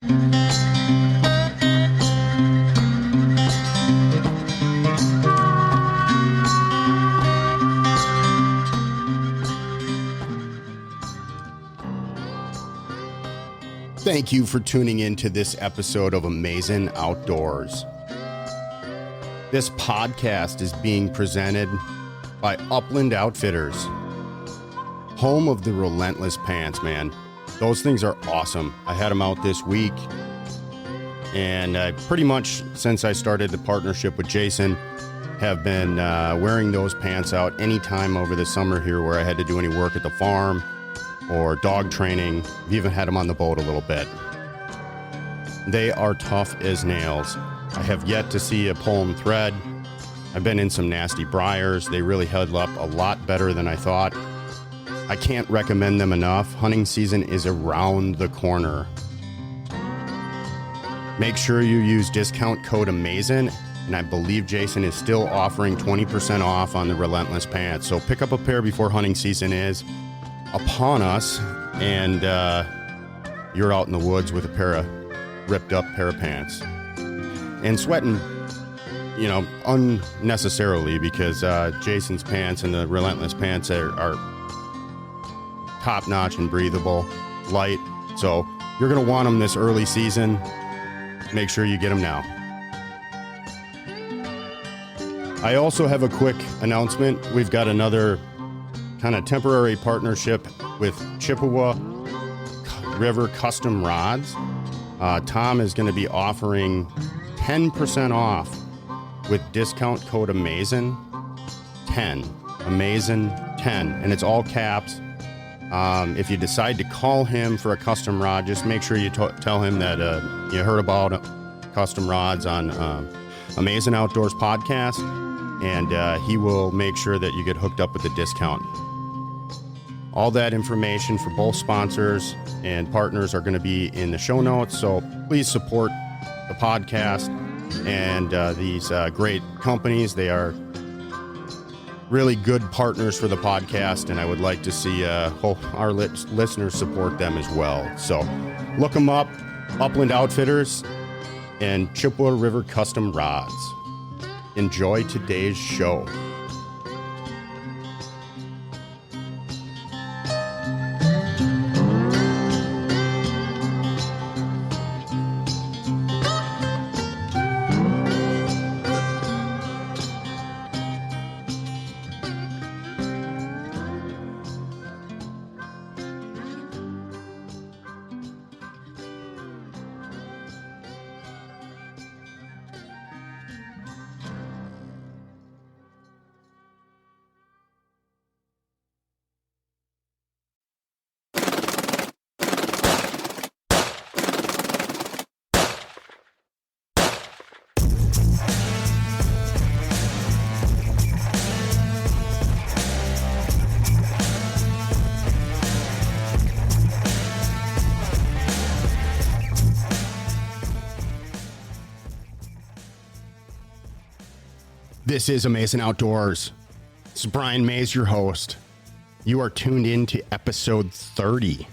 Thank you for tuning in to this episode of Amazing Outdoors. This podcast is being presented by Uplnd Outfitters, home of the Relentless pants, man. Those things are awesome. I had them out this week, and I pretty much, since I started the partnership with Jason, have been wearing those pants out anytime over the summer here where I had to do any work at the farm or dog training. I've even had them on the boat a little bit. They are tough as nails. I have yet to see a pull 'em thread. I've been in some nasty briars. They really held up a lot better than I thought. I can't recommend them enough. Hunting season is around the corner. Make sure you use discount code AMAZING, and I believe Jason is still offering 20% off on the Relentless pants. So pick up a pair before hunting season is upon us, and you're out in the woods with a pair of ripped up pair of pants and sweating, unnecessarily, because Jason's pants and the Relentless pants are top notch and breathable, light. So you're going to want them this early season. Make sure you get them now. I also have a quick announcement. We've got another kind of temporary partnership with Chippewa River Custom Rods. Tom is going to be offering 10% off with discount code AMAZING10. AMAZING10. And it's all caps. If you decide to call him for a custom rod, just make sure you tell him that you heard about custom rods on Amazing Outdoors Podcast, and he will make sure that you get hooked up with a discount. All that information for both sponsors and partners are going to be in the show notes, so please support the podcast and these great companies. They are really good partners for the podcast, and I would like to see our listeners support them as well. So look them up, Uplnd Outfitters and Chippewa River Custom Rods. Enjoy today's show. This is Amazing Outdoors. This is Brian Mays, your host. You are tuned in to episode 30.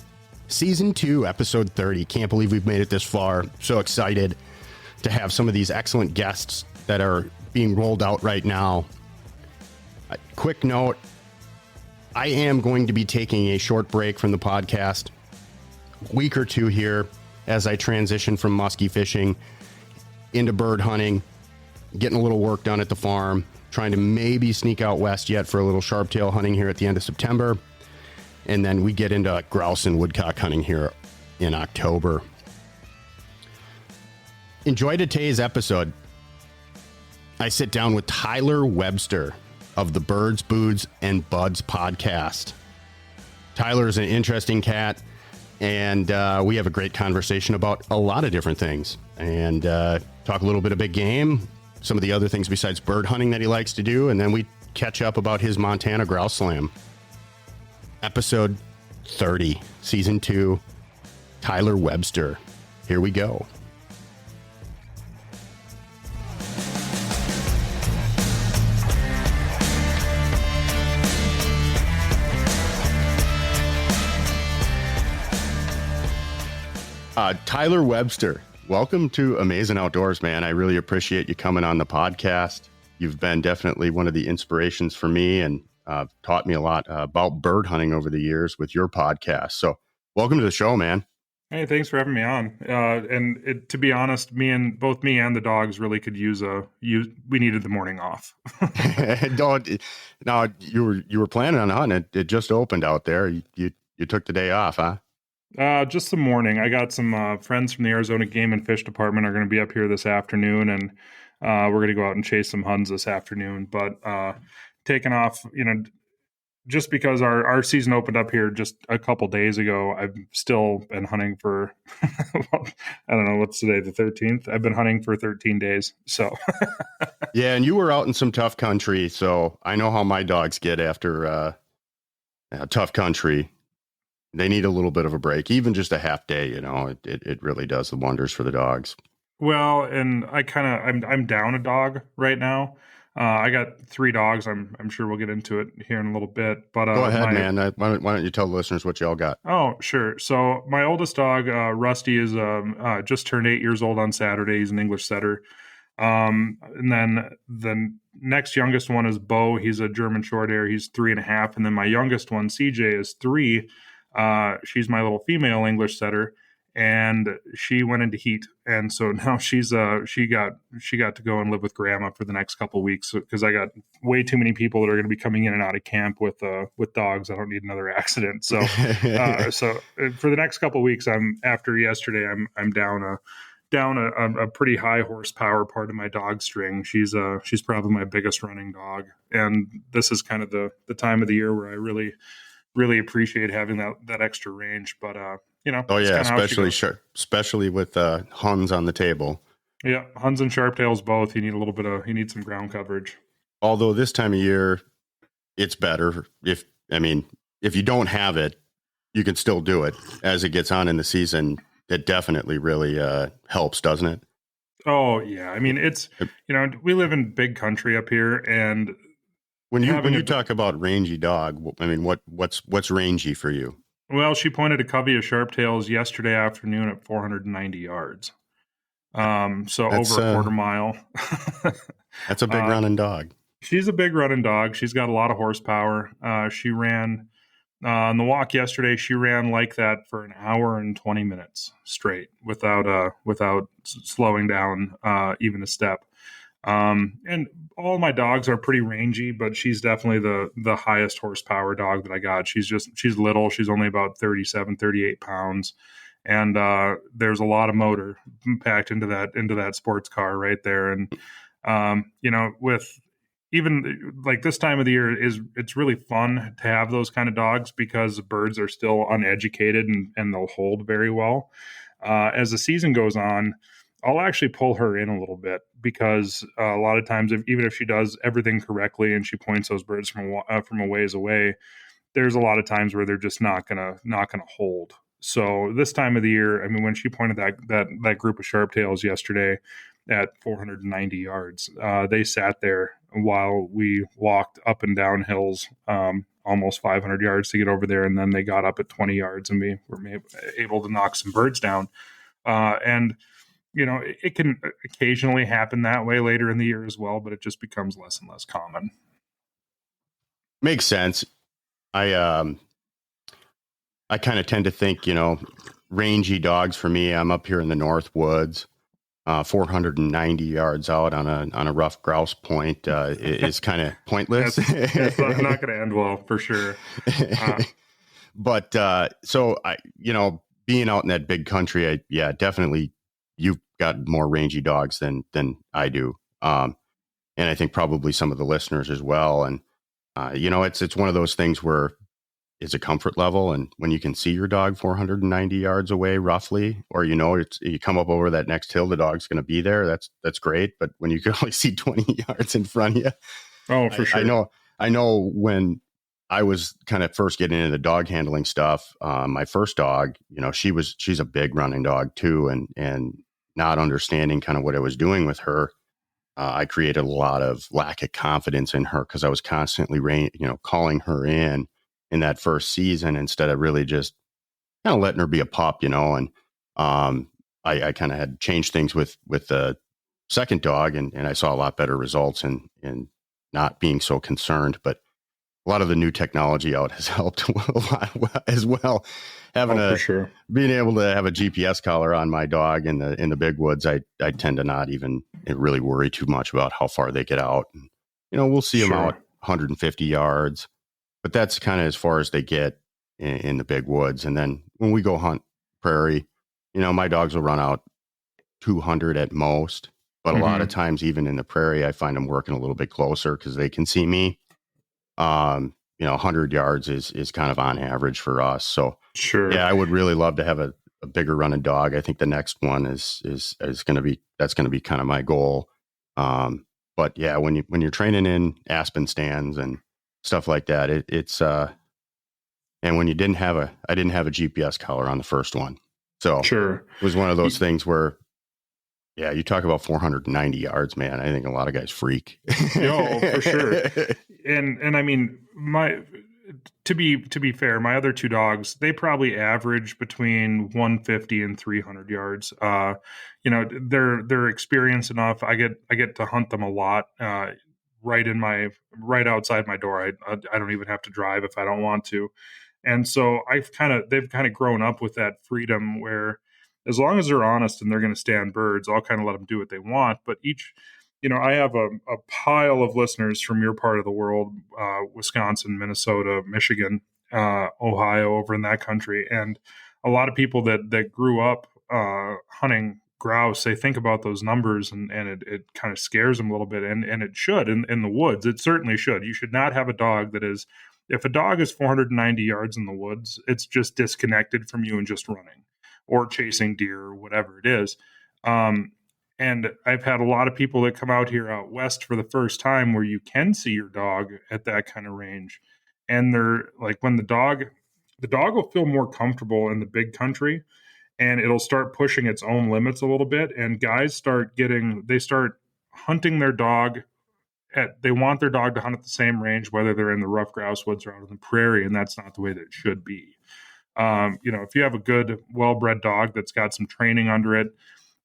Season 2, episode 30. Can't believe we've made it this far. So excited to have some of these excellent guests that are being rolled out right now. Quick note, I am going to be taking a short break from the podcast, a week or two here, as I transition from musky fishing into bird hunting. Getting a little work done at the farm, trying to maybe sneak out west yet for a little sharptail hunting here at the end of September. And then we get into grouse and woodcock hunting here in October. Enjoy today's episode. I sit down with Tyler Webster of the Birds.Booze.and.Buds Podcast. Tyler is an interesting cat, and we have a great conversation about a lot of different things. And talk a little bit of big game, some of the other things besides bird hunting that he likes to do, and then we catch up about his Montana Grouse Slam. Episode 30, Season 2, Tyler Webster. Here we go. Tyler Webster, welcome to Amazing Outdoors, man. I really appreciate you coming on the podcast. You've been definitely one of the inspirations for me and taught me a lot about bird hunting over the years with your podcast. So welcome to the show, man. Hey, thanks for having me on. To be honest, both me and the dogs really could use we needed the morning off. Now you were planning on hunting. It just opened out there. You took the day off, huh? Just the morning. I got some friends from the Arizona Game and Fish Department are going to be up here this afternoon, and we're going to go out and chase some huns this afternoon. But taking off, just because our season opened up here just a couple days ago, I've still been hunting for, I don't know, what's today, the 13th? I've been hunting for 13 days. So, yeah, and you were out in some tough country, so I know how my dogs get after tough country. They need a little bit of a break, even just a half day, it really does the wonders for the dogs. Well, and I'm down a dog right now. I got 3 dogs. I'm sure we'll get into it here in a little bit. But go ahead, man. Why don't you tell the listeners what y'all got? Oh, sure. So my oldest dog, Rusty, is just turned 8 years old on Saturday. He's an English setter. And then the next youngest one is Bo. He's a German short hair. He's 3.5. And then my youngest one, CJ, is 3. She's my little female English setter, and she went into heat, and so now she got to go and live with grandma for the next couple of weeks because I got way too many people that are going to be coming in and out of camp with dogs. I don't need another accident. So so for the next couple of weeks, after yesterday, I'm down a pretty high horsepower part of my dog string. She's probably my biggest running dog, and this is kind of the time of the year where I really appreciate having that extra range, but oh yeah, especially with huns on the table. Yeah, huns and sharptails both. You need some ground coverage. Although this time of year, it's better if you don't have it, you can still do it as it gets on in the season. It definitely really helps, doesn't it? Oh yeah, it's we live in big country up here, and when you talk about rangy dog, what's rangy for you? Well, she pointed a covey of sharptails yesterday afternoon at 490 yards. So that's over a quarter mile. That's a big running dog. She's a big running dog. She's got a lot of horsepower. She ran on the walk yesterday. She ran like that for an hour and 20 minutes straight without slowing down even a step. And all my dogs are pretty rangy, but she's definitely the highest horsepower dog that I got. She's little. She's only about 37, 38 pounds. And, there's a lot of motor packed into that sports car right there. And, with even like this time of the year it's really fun to have those kind of dogs because birds are still uneducated and they'll hold very well. As the season goes on, I'll actually pull her in a little bit because a lot of times, even if she does everything correctly and she points those birds from a ways away, there's a lot of times where they're just not gonna hold. So this time of the year, when she pointed that group of sharptails yesterday at 490 yards, they sat there while we walked up and down hills, almost 500 yards to get over there, and then they got up at 20 yards, and we were able to knock some birds down, and it can occasionally happen that way later in the year as well, but it just becomes less and less common. Makes sense. I kind of tend to think, rangy dogs for me. I'm up here in the North Woods, 490 yards out on a rough grouse point is kind of pointless. That's not going to end well for sure. But so being out in that big country, definitely. You've got more rangy dogs than I do. And I think probably some of the listeners as well. And, it's one of those things where it's a comfort level. And when you can see your dog 490 yards away, roughly, or, you come up over that next hill, the dog's going to be there. That's great. But when you can only see 20 yards in front of you. Oh, for sure. I know when I was kind of first getting into the dog handling stuff, my first dog, she's a big running dog too. And not understanding kind of what I was doing with her, I created a lot of lack of confidence in her because I was constantly, calling her in that first season instead of really just kind of letting her be a pup, and I kind of had changed things with the second dog, and I saw a lot better results in not being so concerned. But a lot of the new technology out has helped a lot as well. For sure. Being able to have a GPS collar on my dog in the big woods, I tend to not even really worry too much about how far they get out. And, we'll see them out 150 yards, but that's kind of as far as they get in the big woods. And then when we go hunt prairie, my dogs will run out 200 at most. But a lot of times, even in the prairie, I find them working a little bit closer because they can see me. 100 yards is kind of on average for us. So yeah, I would really love to have a bigger running dog. I think the next one is going to be kind of my goal. But yeah, when you're training in aspen stands and stuff like that, it's and when I didn't have a GPS collar on the first one. So it was one of those things where, yeah, you talk about 490 yards, man. I think a lot of guys freak. For sure. And I mean, to be fair, my other two dogs, they probably average between 150 and 300 yards. They're experienced enough. I get to hunt them a lot. Right outside my door. I don't even have to drive if I don't want to. And so they've kind of grown up with that freedom where, as long as they're honest and they're going to stay on birds, I'll kind of let them do what they want. But I have a pile of listeners from your part of the world, Wisconsin, Minnesota, Michigan, Ohio, over in that country. And a lot of people that grew up hunting grouse, they think about those numbers and it kind of scares them a little bit. And it should in the woods. It certainly should. You should not have a dog if a dog is 490 yards in the woods, it's just disconnected from you and just running or chasing deer or whatever it is. And I've had a lot of people that come out here out west for the first time where you can see your dog at that kind of range. And they're like, when the dog will feel more comfortable in the big country and it'll start pushing its own limits a little bit. And guys start hunting their dog they want their dog to hunt at the same range, whether they're in the rough grouse woods or out in the prairie. And that's not the way that it should be. If you have a good, well-bred dog that's got some training under it,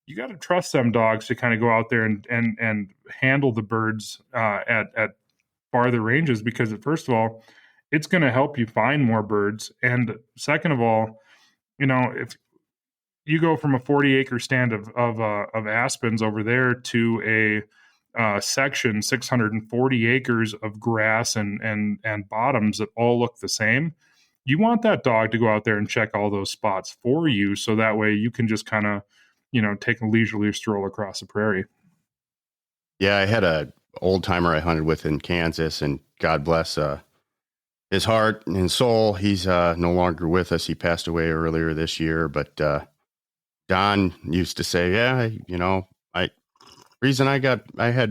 you got to trust them dogs to kind of go out there and handle the birds at farther ranges, because first of all, it's going to help you find more birds. And second of all, if you go from a 40-acre stand of aspens over there to a section 640 acres of grass and bottoms that all look the same, you want that dog to go out there and check all those spots for you, so that way you can just kind of take a leisurely stroll across the prairie. Yeah, I had a old timer I hunted with in Kansas, and God bless his heart and soul. He's no longer with us. He passed away earlier this year, but Don used to say, yeah,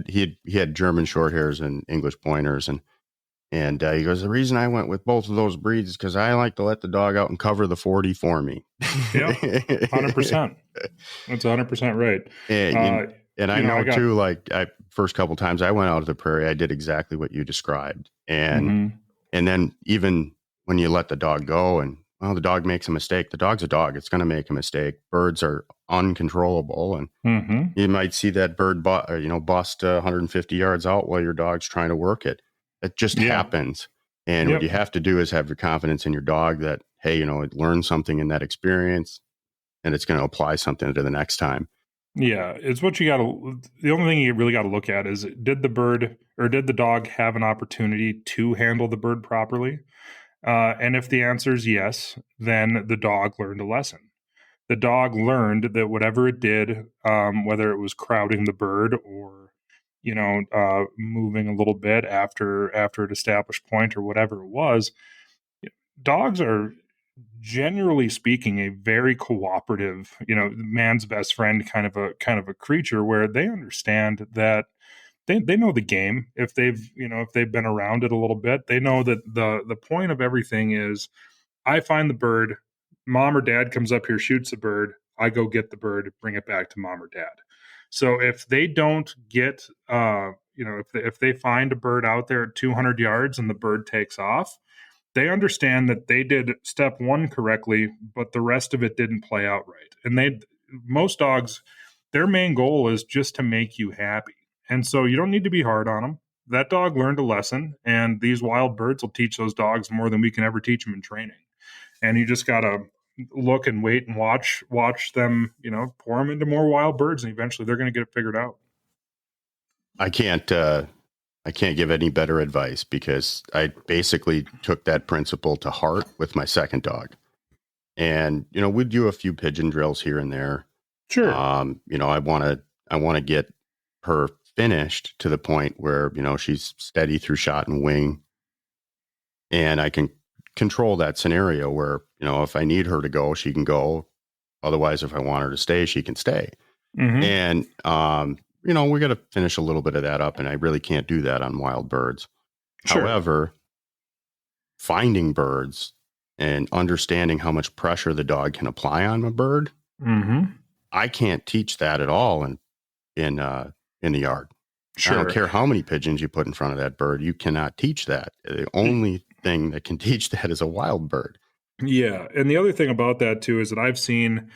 he had German short hairs and English pointers, and he goes, the reason I went with both of those breeds is because I like to let the dog out and cover the 40 for me. Yeah, 100%. That's 100% right. And I know too, like first couple times I went out to the prairie, I did exactly what you described. And then even when you let the dog go and, well, the dog makes a mistake, the dog's a dog. It's going to make a mistake. Birds are uncontrollable. And you might see that bird bust 150 yards out while your dog's trying to work it. It just happens. And what you have to do is have your confidence in your dog that, hey, it learned something in that experience and it's going to apply something to the next time. Yeah, it's what the only thing you really got to look at is, did the dog have an opportunity to handle the bird properly? And if the answer is yes, then the dog learned a lesson. The dog learned that whatever it did, whether it was crowding the bird or, moving a little bit after an established point or whatever it was, dogs are, generally speaking, a very cooperative, man's best friend kind of a creature, where they understand that they know the game. If they've been around it a little bit, they know that the point of everything is, I find the bird, mom or dad comes up here, shoots the bird, I go get the bird, bring it back to mom or dad. So if they don't get, if they find a bird out there at 200 yards and the bird takes off, they understand that they did step one correctly, but the rest of it didn't play out right. And most dogs, their main goal is just to make you happy. And so you don't need to be hard on them. That dog learned a lesson, and these wild birds will teach those dogs more than we can ever teach them in training. And you just got to look and wait and watch them, pour them into more wild birds, and eventually they're going to get it figured out. I can't give any better advice, because I basically took that principle to heart with my second dog. And, we'd do a few pigeon drills here and there. Sure. I want to get her finished to the point where, she's steady through shot and wing. And I can control that scenario where, if I need her to go, she can go. Otherwise, if I want her to stay, she can stay. Mm-hmm. And, we got to finish a little bit of that up, and I really can't do that on wild birds. Sure. However, finding birds and understanding how much pressure the dog can apply on a bird, mm-hmm. I can't teach that at all in the yard. Sure. I don't care how many pigeons you put in front of that bird. You cannot teach that. The only thing that can teach that is a wild bird. Yeah. And the other thing about that too is that I've seen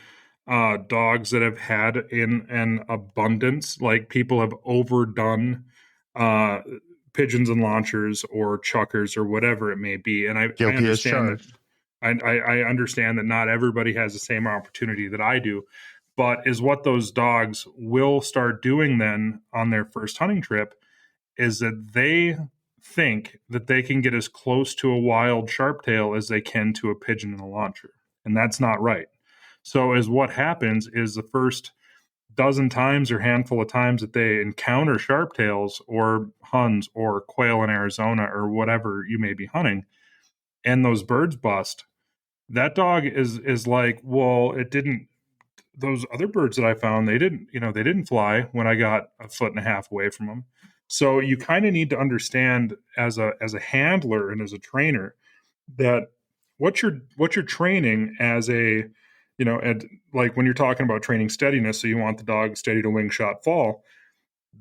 dogs that have had in an abundance, like people have overdone pigeons and launchers or chuckers or whatever it may be. And I understand that I understand that not everybody has the same opportunity that I do, but is what those dogs will start doing then on their first hunting trip is that they think that they can get as close to a wild sharptail as they can to a pigeon and a launcher. And that's not right. So as what happens is the first dozen times or handful of times that they encounter sharptails or huns or quail in Arizona or whatever you may be hunting, and those birds bust, that dog is like, well, it didn't, those other birds that I found, they didn't fly when I got a foot and a half away from them. So you kind of need to understand as a handler and as a trainer that what you're training as a, and like when you're talking about training steadiness, so you want the dog steady to wing, shot, fall.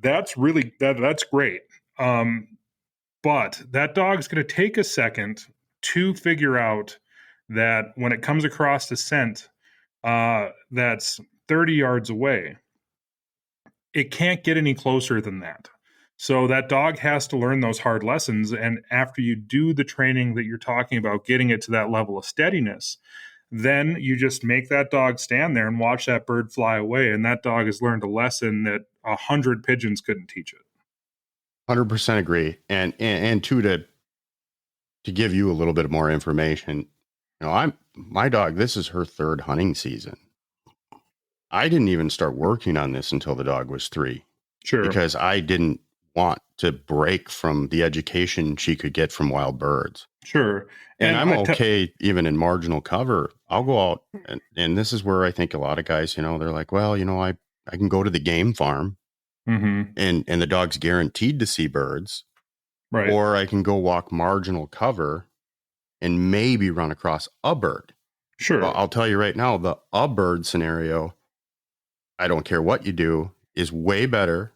That's really that's great. But that dog's going to take a second to figure out that when it comes across the scent that's 30 yards away, it can't get any closer than that. So that dog has to learn those hard lessons. And after you do the training that you're talking about, getting it to that level of steadiness, then you just make that dog stand there and watch that bird fly away. And that dog has learned a lesson that 100 pigeons couldn't teach it. 100% agree. And to give you a little bit more information, my dog, this is her third hunting season. I didn't even start working on this until the dog was 3. Sure. Because I didn't want to break from the education she could get from wild birds. Sure. And I'm okay even in marginal cover. I'll go out and this is where I think a lot of guys, they're like, well, I can go to the game farm mm-hmm. and the dog's guaranteed to see birds. Right. Or I can go walk marginal cover and maybe run across a bird. Sure. Well, I'll tell you right now, the a bird scenario, I don't care what you do, is way better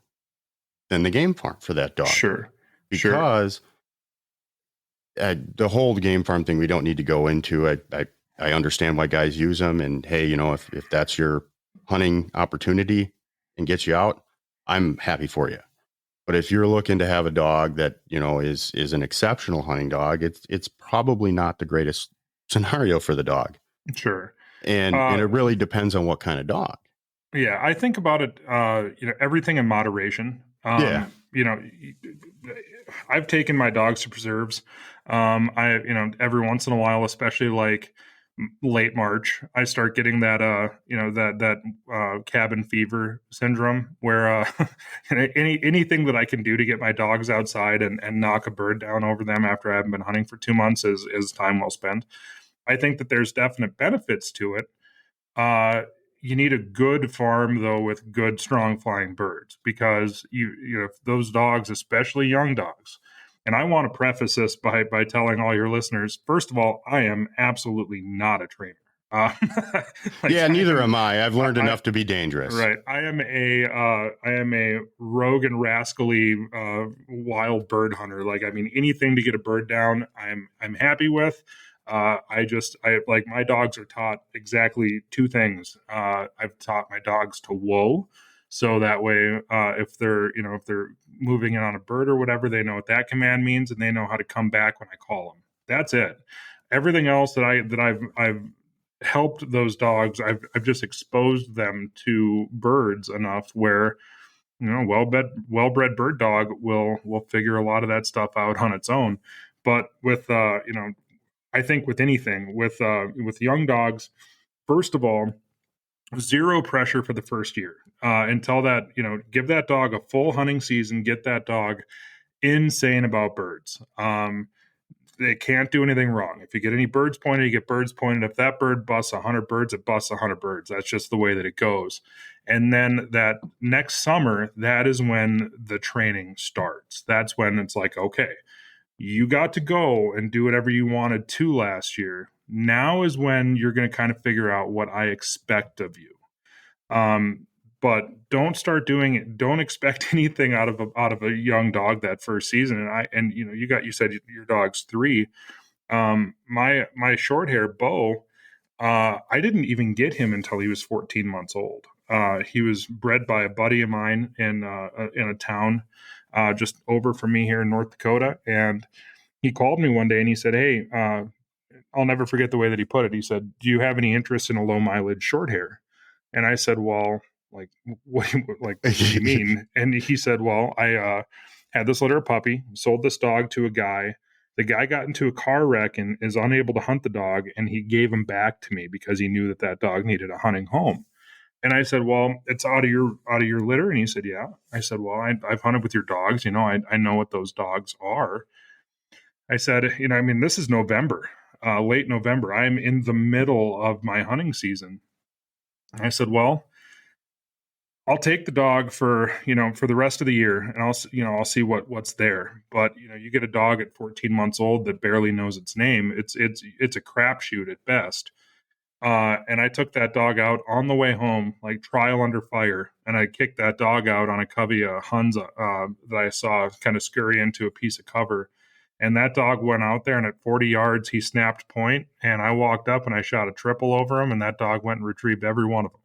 than the game farm for that dog. Sure. Because the whole game farm thing, we don't need to go into. I understand why guys use them. And hey, if that's your hunting opportunity and gets you out, I'm happy for you. But if you're looking to have a dog that, is an exceptional hunting dog, it's probably not the greatest scenario for the dog. Sure. And it really depends on what kind of dog. Yeah. I think about it, everything in moderation. Yeah. I've taken my dogs to preserves. Every once in a while, especially like late March, I start getting that, cabin fever syndrome where, anything that I can do to get my dogs outside and knock a bird down over them after I haven't been hunting for 2 months is time well spent. I think that there's definite benefits to it. You need a good farm, though, with good, strong flying birds, because those dogs, especially young dogs. And I want to preface this by telling all your listeners, first of all, I am absolutely not a trainer. Yeah, neither am I. I've learned enough to be dangerous. Right. I am a rogue and rascally wild bird hunter. Like, I mean, anything to get a bird down, I'm happy with. I like, my dogs are taught exactly two things. I've taught my dogs to whoa, so that way, if they're moving in on a bird or whatever, they know what that command means, and they know how to come back when I call them. That's it. Everything else that I've helped those dogs, I've just exposed them to birds enough where, well-bred bird dog will figure a lot of that stuff out on its own. But with I think with anything, with young dogs, first of all, zero pressure for the first year, until that, give that dog a full hunting season, get that dog insane about birds. They can't do anything wrong. If you get any birds pointed, you get birds pointed. If that bird busts 100 birds, it busts 100 birds. That's just the way that it goes. And then that next summer, that is when the training starts. That's when it's like, okay, you got to go and do whatever you wanted to last year. Now is when you're going to kind of figure out what I expect of you. But don't start doing it. Don't expect anything out of a young dog that first season. And you said your dog's 3. My short hair Bo, I didn't even get him until he was 14 months old. He was bred by a buddy of mine in a town just over from me here in North Dakota, and he called me one day and he said, "Hey, I'll never forget the way that he put it. He said, 'Do you have any interest in a low mileage short hair?' And I said, 'Well, what do you mean?' And he said, 'Well, I had this litter of puppy, sold this dog to a guy. The guy got into a car wreck and is unable to hunt the dog, and he gave him back to me because he knew that dog needed a hunting home.' And I said, 'Well, it's out of your litter.' And he said, 'Yeah.' I said, 'Well, I've hunted with your dogs. I know what those dogs are.' I said, this is November, late November. I'm in the middle of my hunting season. I said, 'Well, I'll take the dog for the rest of the year, and I'll see what's there. But you get a dog at 14 months old that barely knows its name. It's a crapshoot at best.' And I took that dog out on the way home, like trial under fire, and I kicked that dog out on a covey of Huns that I saw kind of scurry into a piece of cover. And that dog went out there, and at 40 yards, he snapped point, and I walked up and I shot a triple over him, and that dog went and retrieved every one of them.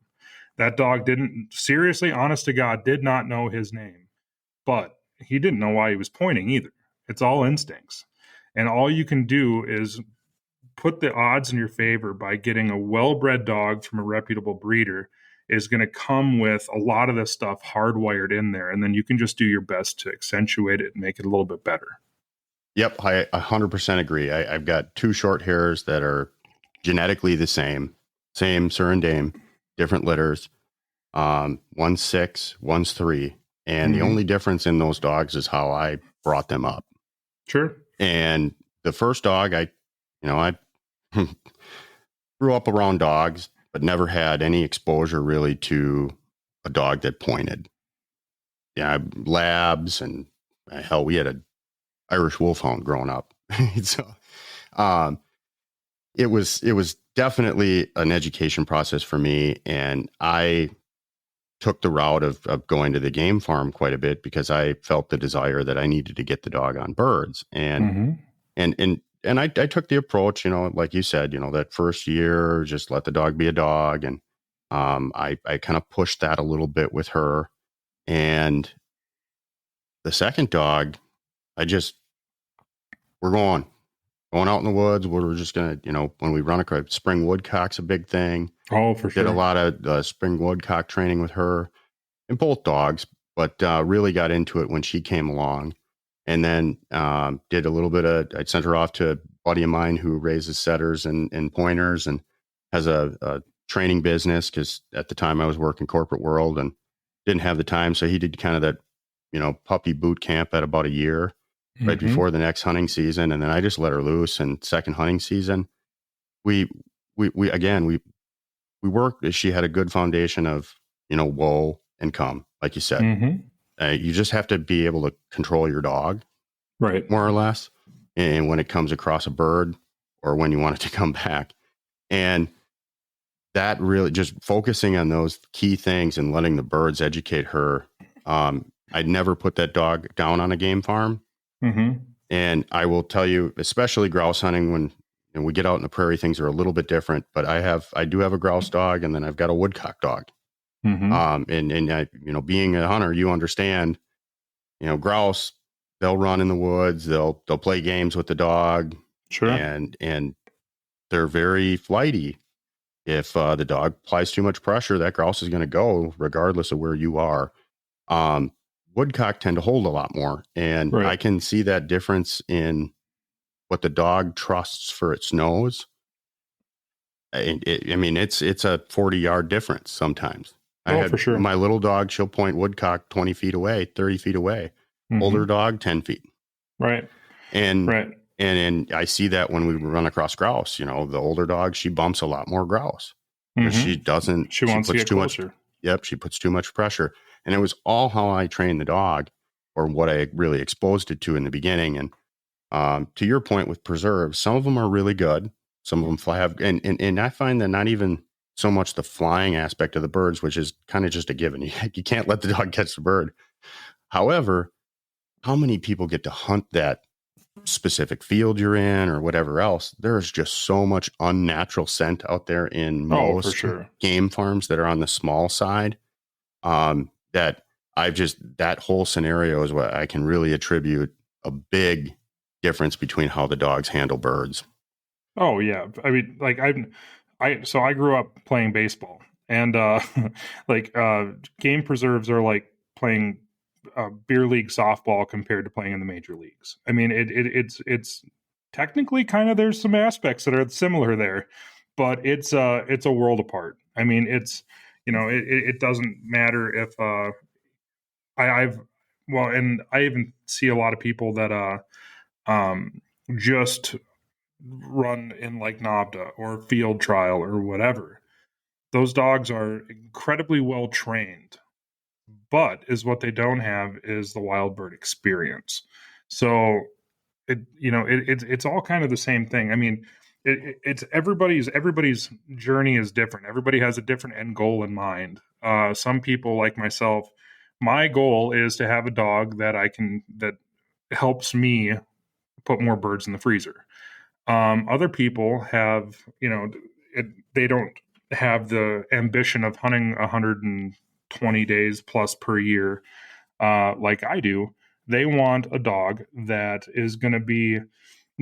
That dog seriously, honest to God, did not know his name, but he didn't know why he was pointing either. It's all instincts. And all you can do is put the odds in your favor by getting a well-bred dog from a reputable breeder is going to come with a lot of this stuff hardwired in there. And then you can just do your best to accentuate it and make it a little bit better. Yep, I 100% agree. I've got 2 short hairs that are genetically the same sir and dame, different litters. One's 6, one's 3. And the only difference in those dogs is how I brought them up. Sure. And the first dog, I grew up around dogs, but never had any exposure really to a dog that pointed. Yeah, labs and hell, we had a Irish wolfhound growing up. So it was definitely an education process for me. And I took the route of going to the game farm quite a bit because I felt the desire that I needed to get the dog on birds. And I took the approach, like you said, that first year, just let the dog be a dog. And I kind of pushed that a little bit with her. And the second dog, we're going out in the woods. We're just going to, when we run across spring woodcock's a big thing. Oh, for sure. Did a lot of spring woodcock training with her and both dogs, but really got into it when she came along. And then did a little bit I sent her off to a buddy of mine who raises setters and pointers and has a training business, because at the time I was working corporate world and didn't have the time. So he did kind of that, puppy boot camp at about a year right before the next hunting season. And then I just let her loose. And second hunting season, we worked. She had a good foundation of, whoa and come, like you said. You just have to be able to control your dog, right? More or less. And when it comes across a bird or when you want it to come back. And that really just focusing on those key things and letting the birds educate her. I'd never put that dog down on a game farm. Mm-hmm. And I will tell you, especially grouse hunting, when we get out in the prairie, things are a little bit different, but I do have a grouse dog, and then I've got a woodcock dog. Mm-hmm. And I, being a hunter, you understand, grouse, they'll run in the woods, they'll play games with the dog. Sure. And they're very flighty. If the dog applies too much pressure, that grouse is going to go regardless of where you are. Woodcock tend to hold a lot more. And Right. I can see that difference in what the dog trusts for its nose. It's a 40-yard difference sometimes. For sure. My little dog, she'll point woodcock 20 feet away, 30 feet away. Mm-hmm. Older dog, 10 feet. Right. And I see that when we run across grouse, the older dog, she bumps a lot more grouse. Mm-hmm. She wants to get closer. She puts too much pressure. And it was all how I trained the dog, or what I really exposed it to in the beginning. And to your point with preserves, some of them are really good. Some of them have, and I find that not even so much the flying aspect of the birds, which is kind of just a given. You can't let the dog catch the bird. However, how many people get to hunt that specific field you're in or whatever else? There's just so much unnatural scent out there in most game farms that are on the small side. That that whole scenario is what I can really attribute a big difference between how the dogs handle birds. Oh yeah. I mean, like so I grew up playing baseball, and game preserves are like playing beer league softball compared to playing in the major leagues. I mean, it's technically kind of, there's some aspects that are similar there, but it's a world apart. I mean, it's, it doesn't matter if I even see a lot of people that just run in like NAVDA or field trial or whatever. Those dogs are incredibly well trained, but what they don't have is the wild bird experience. So it's all kind of the same thing. I mean, it's everybody's journey is different. Everybody has a different end goal in mind. Some people, like myself, my goal is to have a dog that helps me put more birds in the freezer. Other people have, they don't have the ambition of hunting 120 days plus per year, like I do. They want a dog that is going to be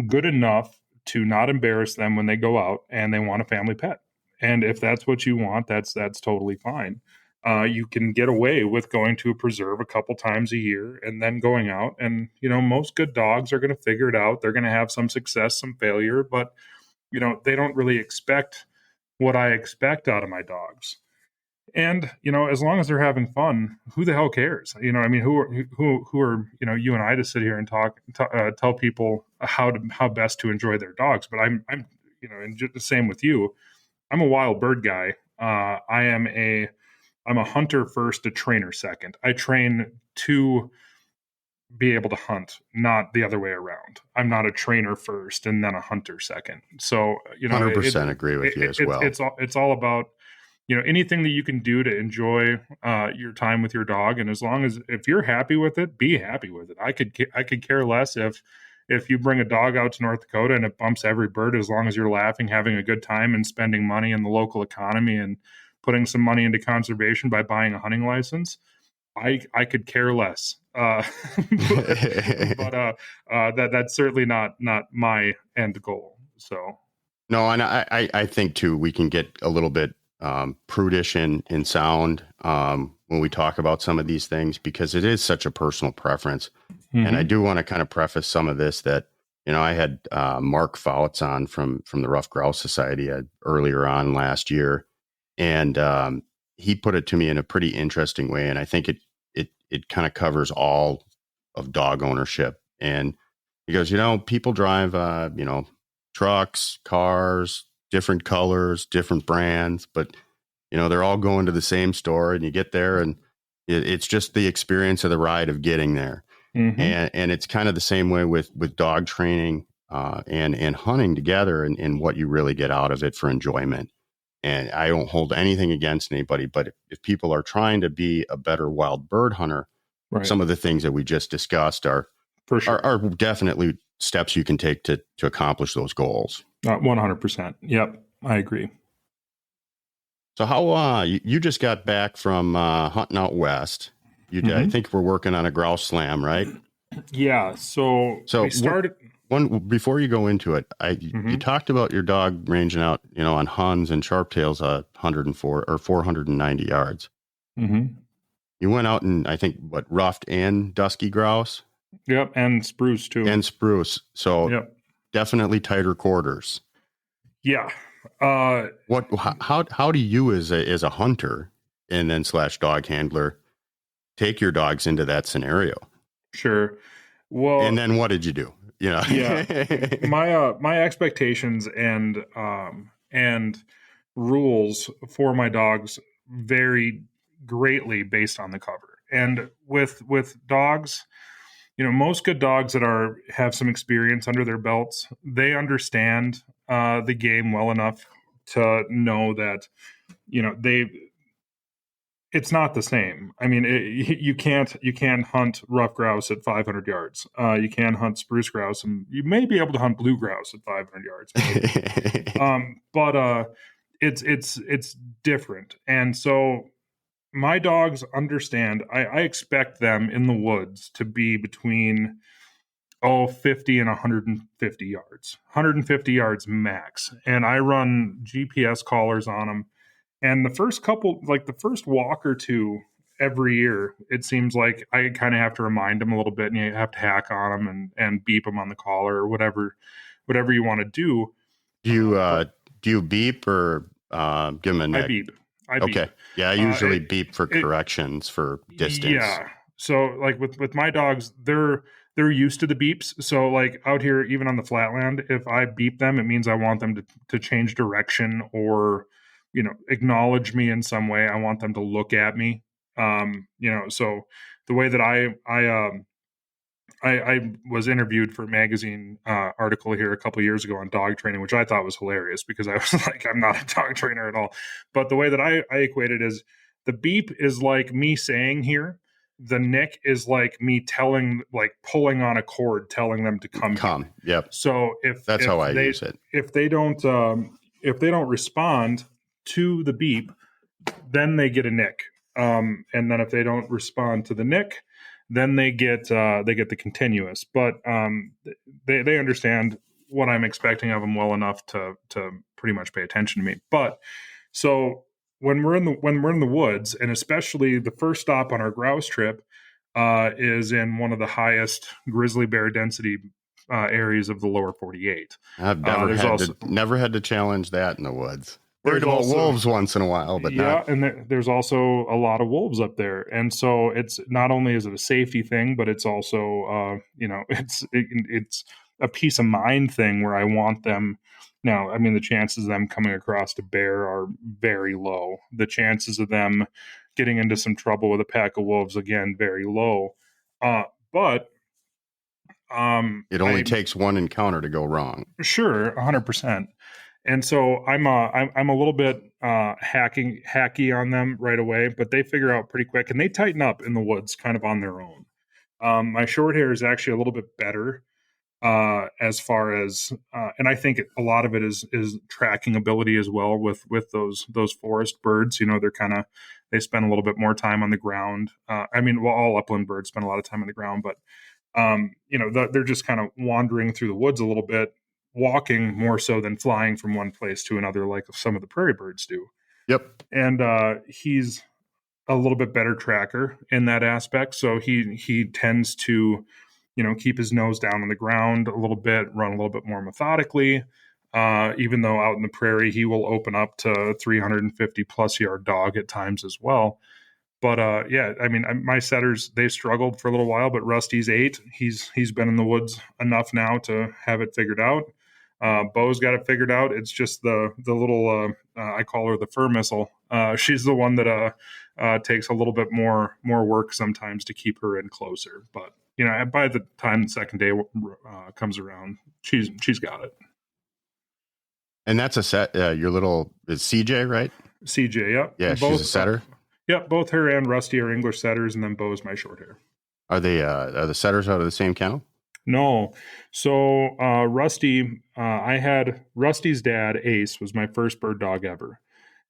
good enough to not embarrass them when they go out, and they want a family pet. And if that's what you want, that's totally fine. You can get away with going to a preserve a couple times a year and then going out, and, most good dogs are going to figure it out. They're going to have some success, some failure, but, they don't really expect what I expect out of my dogs. And, as long as they're having fun, who the hell cares? I mean, who are, you and I to sit here and tell people how best to enjoy their dogs. But I'm, and just the same with you. I'm a wild bird guy. I'm a hunter first, a trainer second. I train to be able to hunt, not the other way around. I'm not a trainer first and then a hunter second. So, 100% agree with you as well. It's all about, anything that you can do to enjoy your time with your dog. And if you're happy with it, be happy with it. I could care less if you bring a dog out to North Dakota and it bumps every bird, as long as you're laughing, having a good time, and spending money in the local economy and putting some money into conservation by buying a hunting license. I could care less. But that's certainly not my end goal. So no, and I think too, we can get a little bit prudish in sound when we talk about some of these things, because it is such a personal preference. Mm-hmm. And I do want to kind of preface some of this that, I had Mark Fouts on from the Rough Grouse Society earlier on last year. And he put it to me in a pretty interesting way. And I think it kind of covers all of dog ownership. And he goes, people drive, trucks, cars, different colors, different brands, but, they're all going to the same store, and you get there, and it's just the experience of the ride of getting there. Mm-hmm. And it's kind of the same way with dog training and hunting together, and what you really get out of it for enjoyment. And I don't hold anything against anybody, but if people are trying to be a better wild bird hunter, Right. some of the things that we just discussed are For sure. are definitely steps you can take to accomplish those goals. 100%. Yep. I agree. So how you just got back from hunting out west? I think we're working on a grouse slam, right? Yeah. So we started. Before you go into it, you talked about your dog ranging out, on Huns and Sharptails, 104 or 490 yards. Mm-hmm. You went out and I think ruffed and dusky grouse. Yep, and spruce too. And spruce. So definitely tighter quarters. Yeah. How do you as a hunter and then / dog handler take your dogs into that scenario? Sure. Well, and then what did you do? Yeah. My expectations and rules for my dogs vary greatly based on the cover. And with dogs, most good dogs that have some experience under their belts, they understand the game well enough to know that it's not the same. I mean, you can't hunt rough grouse at 500 yards. You can hunt spruce grouse, and you may be able to hunt blue grouse at 500 yards. But it's different, and so my dogs understand. I expect them in the woods to be between 50 and 150 yards, 150 yards max, and I run GPS collars on them. And the first walk or two every year, it seems like I kind of have to remind them a little bit, and you have to hack on them and beep them on the collar or whatever you want to do. Do you beep or give them a neck? I beep. Okay. Yeah, I usually beep for corrections for distance. Yeah. So like with my dogs, they're used to the beeps. So like out here, even on the flatland, if I beep them, it means I want them to change direction or acknowledge me in some way. I want them to look at me. So the way that I was interviewed for a magazine article here a couple of years ago on dog training, which I thought was hilarious because I was like, I'm not a dog trainer at all. But the way that I equate it is the beep is like me saying here. The nick is like me pulling on a cord, telling them to come. Yep. So if how I use it. If they don't respond to the beep, then they get a nick. And then if they don't respond to the nick, then they get the continuous. But they understand what I'm expecting of them well enough to pretty much pay attention to me. But so when we're in the woods, and especially the first stop on our grouse trip is in one of the highest grizzly bear density areas of the lower 48. I've never had to challenge that in the woods. Worried about wolves once in a while, but not. And there's also a lot of wolves up there, and so it's not only is it a safety thing, but it's also it's a peace of mind thing where I want them. Now, I mean, the chances of them coming across a bear are very low. The chances of them getting into some trouble with a pack of wolves, again, very low. But it only takes one encounter to go wrong. Sure, 100%. And so I'm a little bit hacky on them right away, but they figure out pretty quick, and they tighten up in the woods kind of on their own. My short hair is actually a little bit better as far as, and I think a lot of it is tracking ability as well with those forest birds. They spend a little bit more time on the ground. All upland birds spend a lot of time on the ground, but they're just kind of wandering through the woods a little bit, walking more so than flying from one place to another like some of the prairie birds do. Yep. And he's a little bit better tracker in that aspect. So he tends to, keep his nose down on the ground a little bit, run a little bit more methodically. Even though out in the prairie, he will open up to 350 plus yard dog at times as well. But my setters, they struggled for a little while, but Rusty's 8. He's been in the woods enough now to have it figured out. Bo's got it figured out. It's just the little I call her the fur missile. She's the one that takes a little bit more work sometimes to keep her in closer. But by the time the second day comes around, she's got it. And that's a set. Your little is CJ, right? CJ, yep. Yeah, she's a setter. Yep, both her and Rusty are English setters, and then Bo's my short hair. Are the setters out of the same kennel? No. So Rusty, I had Rusty's dad, Ace, was my first bird dog ever.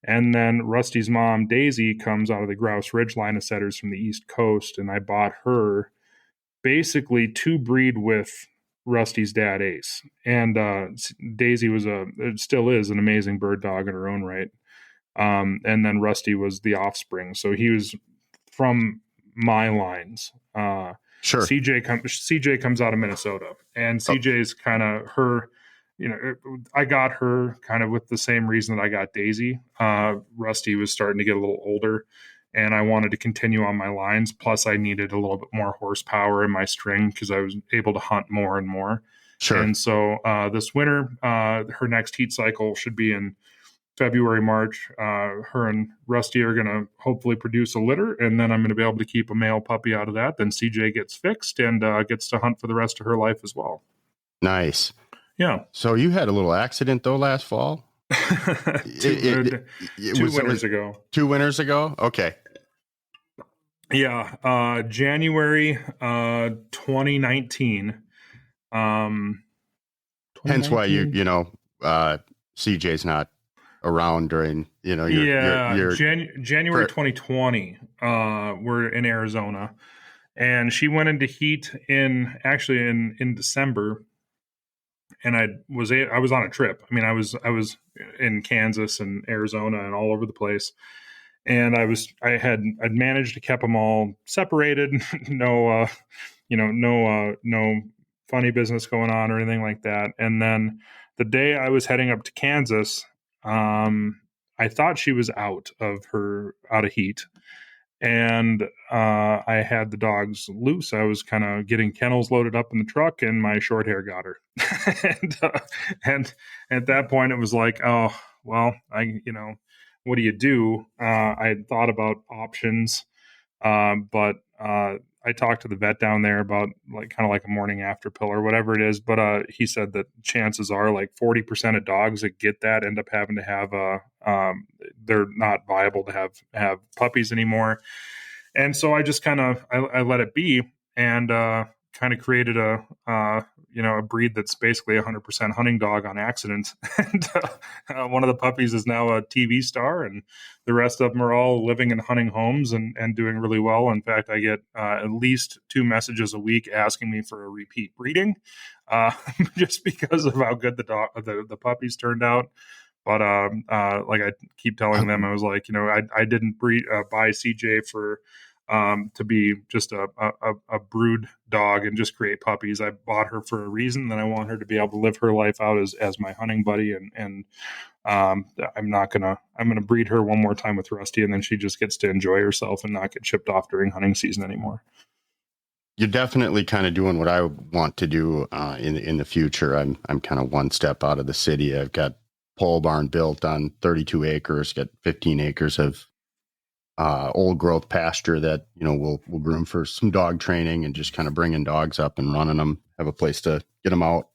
And then Rusty's mom, Daisy, comes out of the Grouse Ridge line of setters from the East Coast, and I bought her basically to breed with Rusty's dad, Ace. And Daisy still is an amazing bird dog in her own right. And then Rusty was the offspring. So he was from my lines. Sure. CJ comes out of Minnesota, and CJ's kind of her, I got her kind of with the same reason that I got Daisy. Rusty was starting to get a little older, and I wanted to continue on my lines. Plus, I needed a little bit more horsepower in my string because I was able to hunt more and more. Sure. And so this winter, her next heat cycle should be in February, March. Her and Rusty are going to hopefully produce a litter, and then I'm going to be able to keep a male puppy out of that. Then CJ gets fixed and gets to hunt for the rest of her life as well. Nice. Yeah. So you had a little accident though last fall? Two winters ago. 2 winters ago? Okay. Yeah. January 2019. Hence why CJ's not around during, January 2020, we're in Arizona, and she went into heat in December, and I was on a trip. I mean, I was in Kansas and Arizona and all over the place, and I'd managed to keep them all separated. No funny business going on or anything like that. And then the day I was heading up to Kansas, I thought she was out of heat, and I had the dogs loose. I was kind of getting kennels loaded up in the truck, and my short hair got her. and at that point, it was like, oh well, what do you do? I had thought about options, but I talked to the vet down there about kind of like a morning after pill or whatever it is. But he said that chances are like 40% of dogs that get that end up having to have they're not viable to have puppies anymore. And so I just I let it be, and kind of created a breed that's basically 100% hunting dog on accident. And one of the puppies is now a TV star, and the rest of them are all living in hunting homes and doing really well. In fact, I get at least 2 messages a week asking me for a repeat breeding, just because of how good the puppies turned out. But like I keep telling them, I was like, I didn't buy CJ for to be just a brood dog and just create puppies. I bought her for a reason, and I want her to be able to live her life out as my hunting buddy. And I'm gonna breed her one more time with Rusty, and then she just gets to enjoy herself and not get shipped off during hunting season anymore. You're definitely kind of doing what I want to do in the future. I'm kind of one step out of the city. I've got pole barn built on 32 acres, got 15 acres of old growth pasture that, we'll groom for some dog training and just kind of bringing dogs up and running them, have a place to get them out.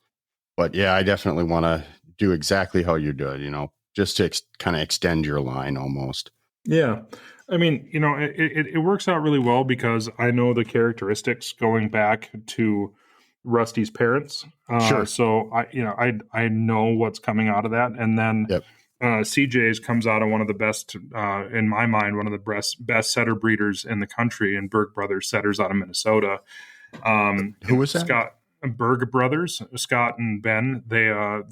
But yeah, I definitely want to do exactly how you do it, just to kind of extend your line almost. Yeah. I mean, it works out really well because I know the characteristics going back to Rusty's parents. Sure. So I know what's coming out of that. And then yep. CJ's comes out of one of the best, in my mind, one of the best setter breeders in the country, and Berg Brothers setters out of Minnesota. Who was that? Scott Berg Brothers, Scott and Ben. They are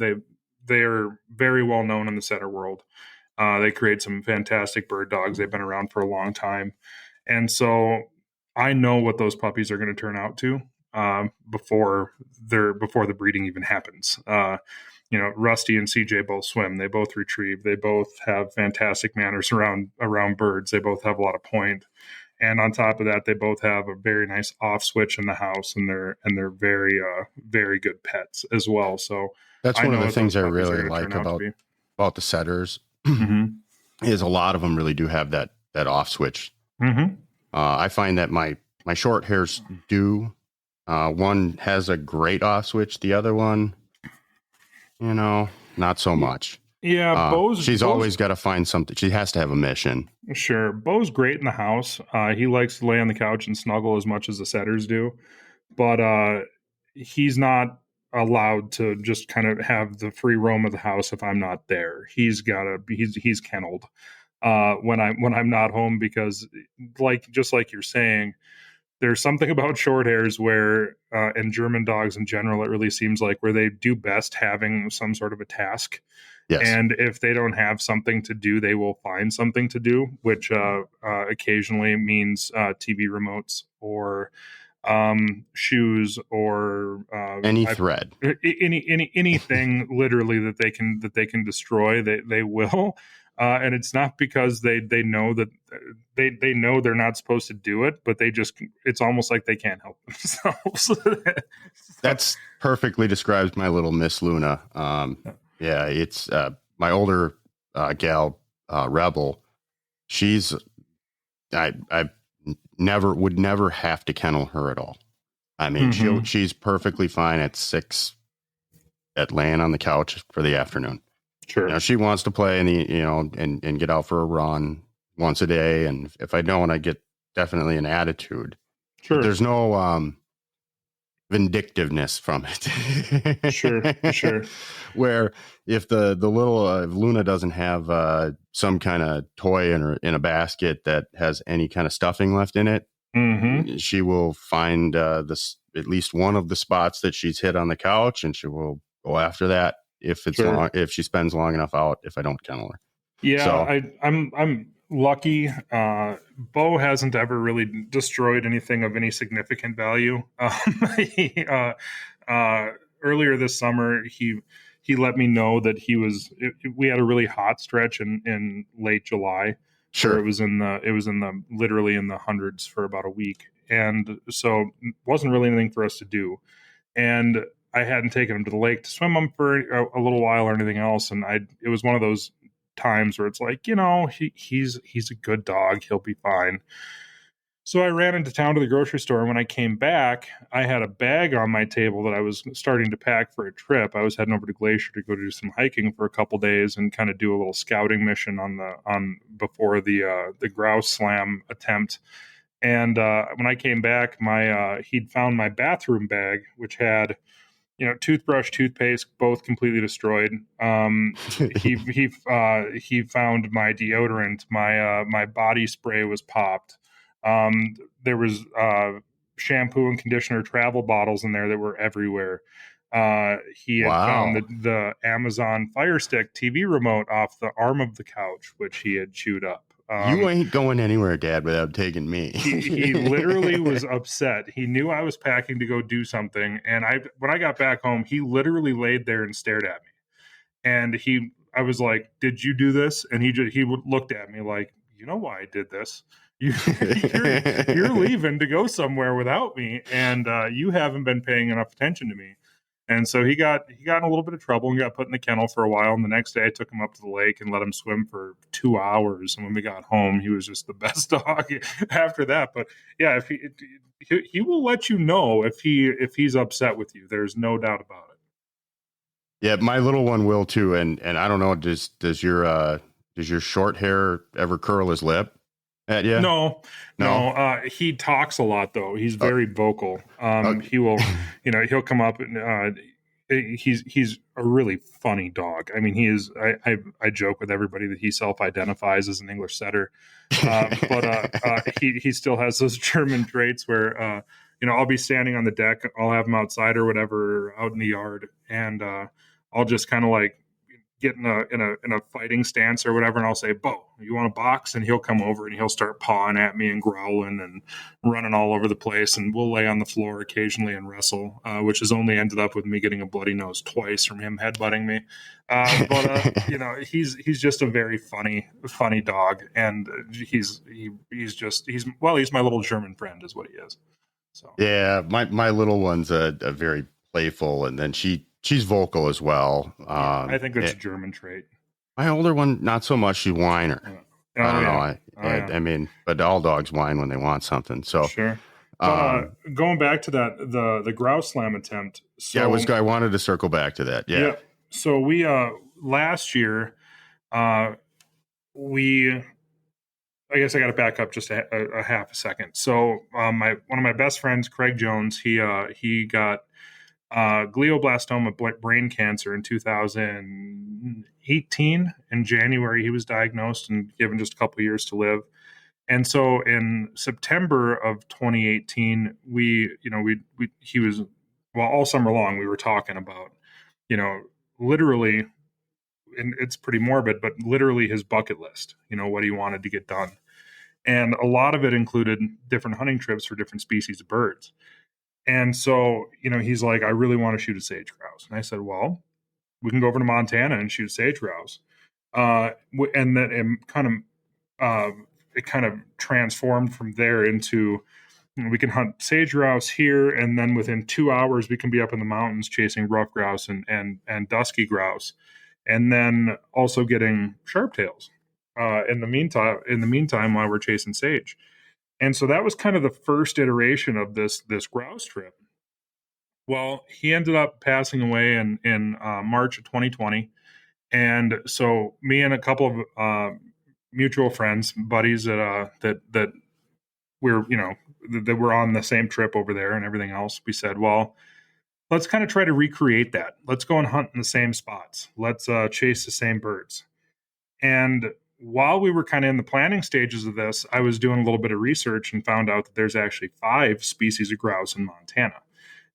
very well known in the setter world. They create some fantastic bird dogs. They've been around for a long time, and so I know what those puppies are going to turn out to before the breeding even happens. Rusty and CJ both swim. They both retrieve. They both have fantastic manners around birds. They both have a lot of point. And on top of that, they both have a very nice off switch in the house, and they're very, very good pets as well. So that's one of the things I really like about the setters is a lot of them really do have that off switch. Mm-hmm. I find that my short hairs do. One has a great off switch. The other one, not so much. Yeah, she's always got to find something. She has to have a mission. Sure. Bo's great in the house. He likes to lay on the couch and snuggle as much as the setters do, but he's not allowed to just kind of have the free roam of the house if I'm not there. He's kenneled when I'm not home, because just like you're saying, there's something about short hairs where and German dogs in general, it really seems like, where they do best having some sort of a task. Yes. And if they don't have something to do, they will find something to do, which occasionally means TV remotes or shoes or thread, anything literally that they can destroy. They will, and it's not because they know that they know they're not supposed to do it, but it's almost like they can't help themselves. That's perfectly describes my little Miss Luna. Yeah, it's my older gal, Rebel. I would never have to kennel her at all. I mean, she's perfectly fine at 6 at laying on the couch for the afternoon. Sure. She wants to play and get out for a run once a day. And if I don't, I get definitely an attitude. Sure. But there's no vindictiveness from it. Sure. Where if the little Luna doesn't have some kind of toy in a basket that has any kind of stuffing left in it, she will find at least one of the spots that she's hit on the couch, and she will go after that if she spends long enough out, if I don't kennel her. Yeah, so, I'm lucky. Bo hasn't ever really destroyed anything of any significant value. Earlier this summer, he let me know that we had a really hot stretch in late July. Sure. It was literally in the hundreds for about a week. And so it wasn't really anything for us to do. And I hadn't taken him to the lake to swim him for a little while or anything else. And it was one of those times where it's like, he's a good dog. He'll be fine. So I ran into town to the grocery store. And when I came back, I had a bag on my table that I was starting to pack for a trip. I was heading over to Glacier to go do some hiking for a couple days and kind of do a little scouting mission before the Grouse Slam attempt. And when I came back, he'd found my bathroom bag, which had toothbrush, toothpaste, both completely destroyed. He found my deodorant. My body spray was popped. There was shampoo and conditioner travel bottles in there that were everywhere. He had found the Amazon Fire Stick TV remote off the arm of the couch, which he had chewed up. You ain't going anywhere, Dad, without taking me. He literally was upset. He knew I was packing to go do something. And when I got back home, he literally laid there and stared at me. And I was like, "Did you do this?" And he looked at me like, "You know why I did this? You're leaving to go somewhere without me. And you haven't been paying enough attention to me." And so he got in a little bit of trouble and got put in the kennel for a while. And the next day I took him up to the lake and let him swim for 2 hours. And when we got home, he was just the best dog after that. But yeah, if he will let you know if he's upset with you. There's no doubt about it. Yeah, my little one will too. And I don't know, does your short hair ever curl his lip at you? No. He talks a lot though. He's very vocal. He will, he'll come up and he's a really funny dog. I mean, he is. I joke with everybody that he self-identifies as an English setter, but he still has those German traits where I'll be standing on the deck, I'll have him outside or whatever, out in the yard, and I'll just kind of like get in a fighting stance or whatever, and I'll say, "Bo, you want a box?" And he'll come over and he'll start pawing at me and growling and running all over the place, and we'll lay on the floor occasionally and wrestle, which has only ended up with me getting a bloody nose twice from him headbutting me. But he's just a very funny dog, and he's my little German friend is what he is. So yeah, my little one's a very playful, and then she's vocal as well. I think it's a German trait. My older one, not so much. She's whiner. I don't know. I mean, but all dogs whine when they want something. So sure. Going back to the Grouse Slam attempt. So, I wanted to circle back to that. Yeah. So we last year, I guess I got to back up just a half a second. So one of my best friends, Craig Jones, he got glioblastoma brain cancer in 2018. In January, he was diagnosed and given just a couple of years to live. And so in September of 2018, he was, well, all summer long, we were talking about, literally, and it's pretty morbid, but literally his bucket list, what he wanted to get done. And a lot of it included different hunting trips for different species of birds. And so, he's like, I really want to shoot a sage grouse. And I said, well, we can go over to Montana and shoot sage grouse. And then it kind of transformed from there into, we can hunt sage grouse here, and then within 2 hours we can be up in the mountains chasing rough grouse and dusky grouse, and then also getting sharptails in the meantime while we're chasing sage. And so that was kind of the first iteration of this grouse trip. Well, he ended up passing away in March of 2020, and so me and a couple of mutual friends, buddies that we're that were on the same trip over there and everything else, we said, well, let's kind of try to recreate that. Let's go and hunt in the same spots. Let's chase the same birds. And while we were kind of in the planning stages of this, I was doing a little bit of research and found out that there's actually 5 species of grouse in Montana.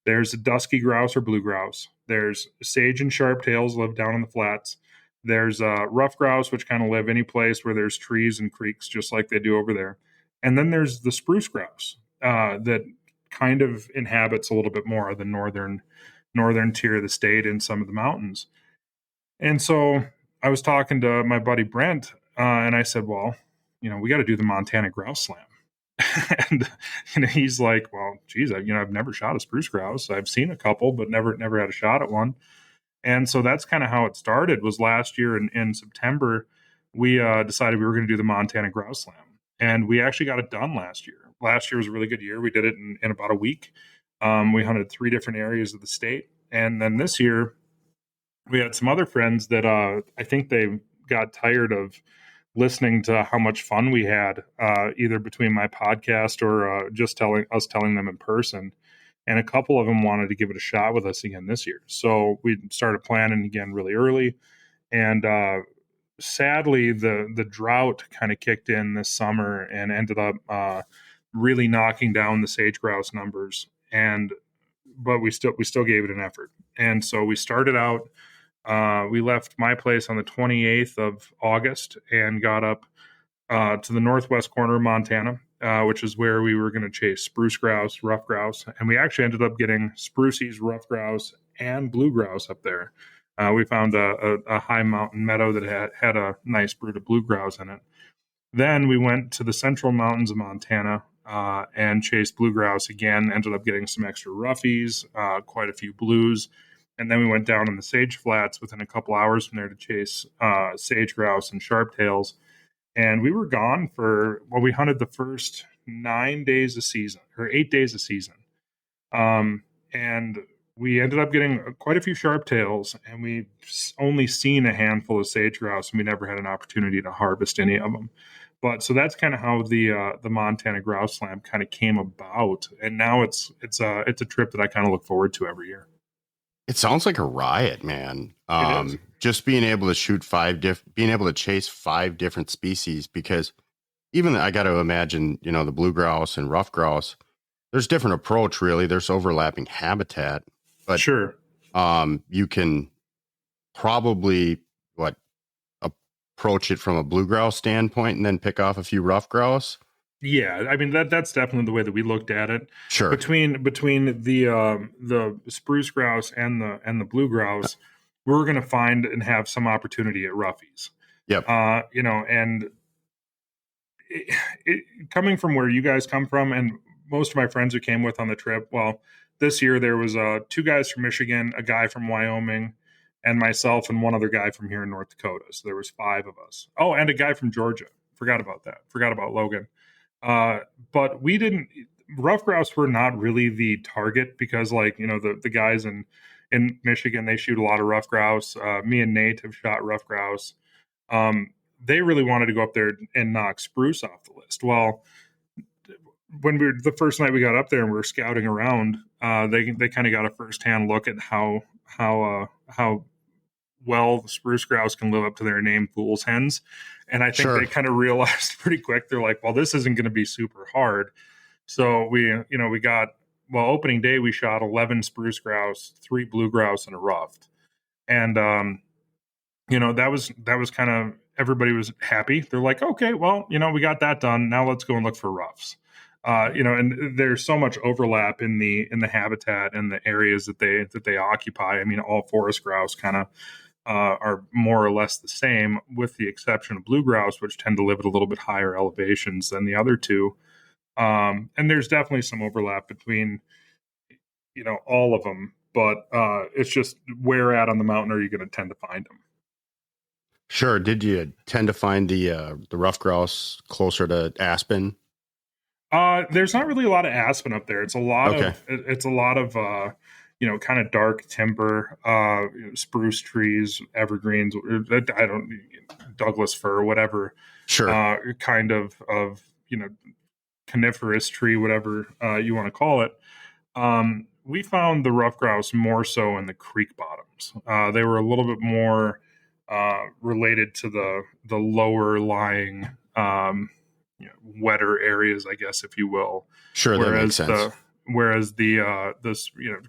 There's a dusky grouse or blue grouse. There's sage and sharptails live down in the flats. There's rough grouse, which kind of live any place where there's trees and creeks, just like they do over there. And then there's the spruce grouse that kind of inhabits a little bit more of the northern tier of the state in some of the mountains. And so I was talking to my buddy Brent, and I said, well, we got to do the Montana Grouse Slam. And he's like, well, geez, I've never shot a spruce grouse. I've seen a couple, but never had a shot at one. And so that's kind of how it started. Was last year in September, we decided we were going to do the Montana Grouse Slam. And we actually got it done last year. Last year was a really good year. We did it in about a week. We hunted 3 different areas of the state. And then this year, we had some other friends that I think they got tired of listening to how much fun we had, either between my podcast or just telling them in person. And a couple of them wanted to give it a shot with us again this year. So we started planning again really early. And sadly, the drought kind of kicked in this summer and ended up really knocking down the sage grouse numbers. But we still gave it an effort. And so we started out. We left my place on the 28th of August and got up to the northwest corner of Montana, which is where we were going to chase spruce grouse, rough grouse. And we actually ended up getting sprucies, rough grouse, and blue grouse up there. We found a high mountain meadow that had a nice brood of blue grouse in it. Then we went to the central mountains of Montana and chased blue grouse again, ended up getting some extra roughies, quite a few blues. And then we went down in the sage flats within a couple hours from there to chase sage grouse and sharptails. And we were gone we hunted the first 9 days of season, or 8 days of season. And we ended up getting quite a few sharptails, and we only seen a handful of sage grouse, and we never had an opportunity to harvest any of them. But so that's kind of how the Montana Grouse Slam kind of came about. And now it's a trip that I kind of look forward to every year. It sounds like a riot, man. Just being able to shoot being able to chase 5 different species, because even I got to imagine, the blue grouse and rough grouse, there's different approach, really. There's overlapping habitat, but sure. You can probably approach it from a blue grouse standpoint and then pick off a few rough grouse. Yeah, I mean that's definitely the way that we looked at it. Sure. Between the spruce grouse and the blue grouse, we're going to find and have some opportunity at roughies. Yep. And coming from where you guys come from, and most of my friends who came with on the trip. Well, this year there was 2 guys from Michigan, a guy from Wyoming, and myself, and one other guy from here in North Dakota. So there was 5 of us. Oh, and a guy from Georgia. Forgot about that. Forgot about Logan. But we didn't. Rough grouse were not really the target because, the guys in in Michigan, they shoot a lot of rough grouse. Me and Nate have shot rough grouse. They really wanted to go up there and knock spruce off the list. Well, when the first night we got up there and we were scouting around, they kind of got a firsthand look at how well the spruce grouse can live up to their name, fool's hens. And I think they kind of realized pretty quick, they're like, well, this isn't going to be super hard. So we got, opening day, we shot 11 spruce grouse, 3 blue grouse, and a ruffed. And, that was kind of, everybody was happy. They're like, okay, well, we got that done. Now let's go and look for ruffs. And there's so much overlap in the habitat and the areas that they occupy. I mean, all forest grouse kind of are more or less the same, with the exception of blue grouse, which tend to live at a little bit higher elevations than the other two. And there's definitely some overlap between, all of them, but it's just where at on the mountain are you going to tend to find them? Sure. Did you tend to find the rough grouse closer to Aspen? There's not really a lot of aspen up there. It's a lot of kind of dark timber, spruce trees, evergreens. Douglas fir, whatever. Sure. Kind of coniferous tree, whatever you want to call it. We found the rough grouse more so in the creek bottoms. They were a little bit more related to the lower lying. Wetter areas, I guess, if you will. Sure, that makes sense. Whereas the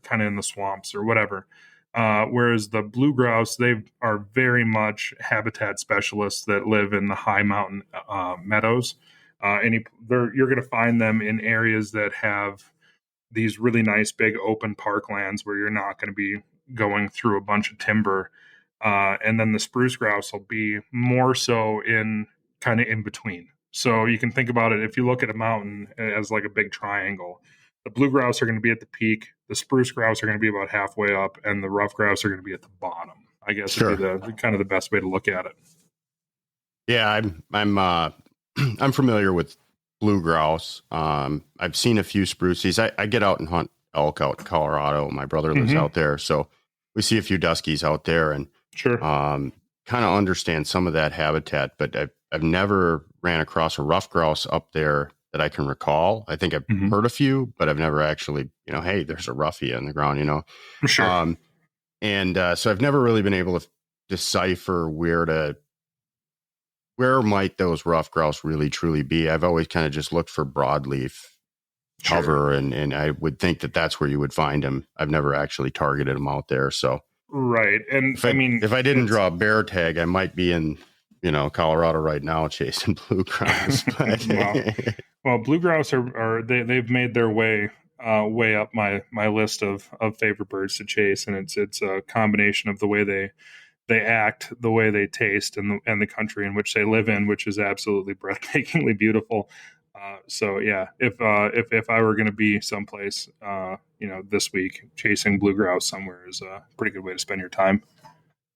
kind of in the swamps or whatever. Whereas the blue grouse, they are very much habitat specialists that live in the high mountain meadows. You're going to find them in areas that have these really nice big open parklands where you're not going to be going through a bunch of timber. And then the spruce grouse will be more so in kind of in between. So you can think about it, if you look at a mountain as like a big triangle, the blue grouse are going to be at the peak, the spruce grouse are going to be about halfway up, and the rough grouse are going to be at the bottom. I guess would be the kind of the best way to look at it. Yeah, I'm familiar with blue grouse. I've seen a few spruces. I get out and hunt elk out in Colorado. My brother lives out there, so we see a few duskies out there, and kind of understand some of that habitat, but I've never ran across a rough grouse up there that I can recall. I think I've heard a few, but I've never actually, hey, there's a roughie on the ground, Sure. So I've never really been able to decipher where might those rough grouse really truly be. I've always kind of just looked for broadleaf cover, and I would think that that's where you would find them. I've never actually targeted them out there. So, right. And if I didn't draw a bear tag, I might be in, Colorado right now chasing blue grouse. Well, blue grouse they've made their way up my list of favorite birds to chase, and it's a combination of the way they act, the way they taste, and the country in which they live in, which is absolutely breathtakingly beautiful. So yeah, if I were going to be someplace, this week, chasing blue grouse somewhere is a pretty good way to spend your time.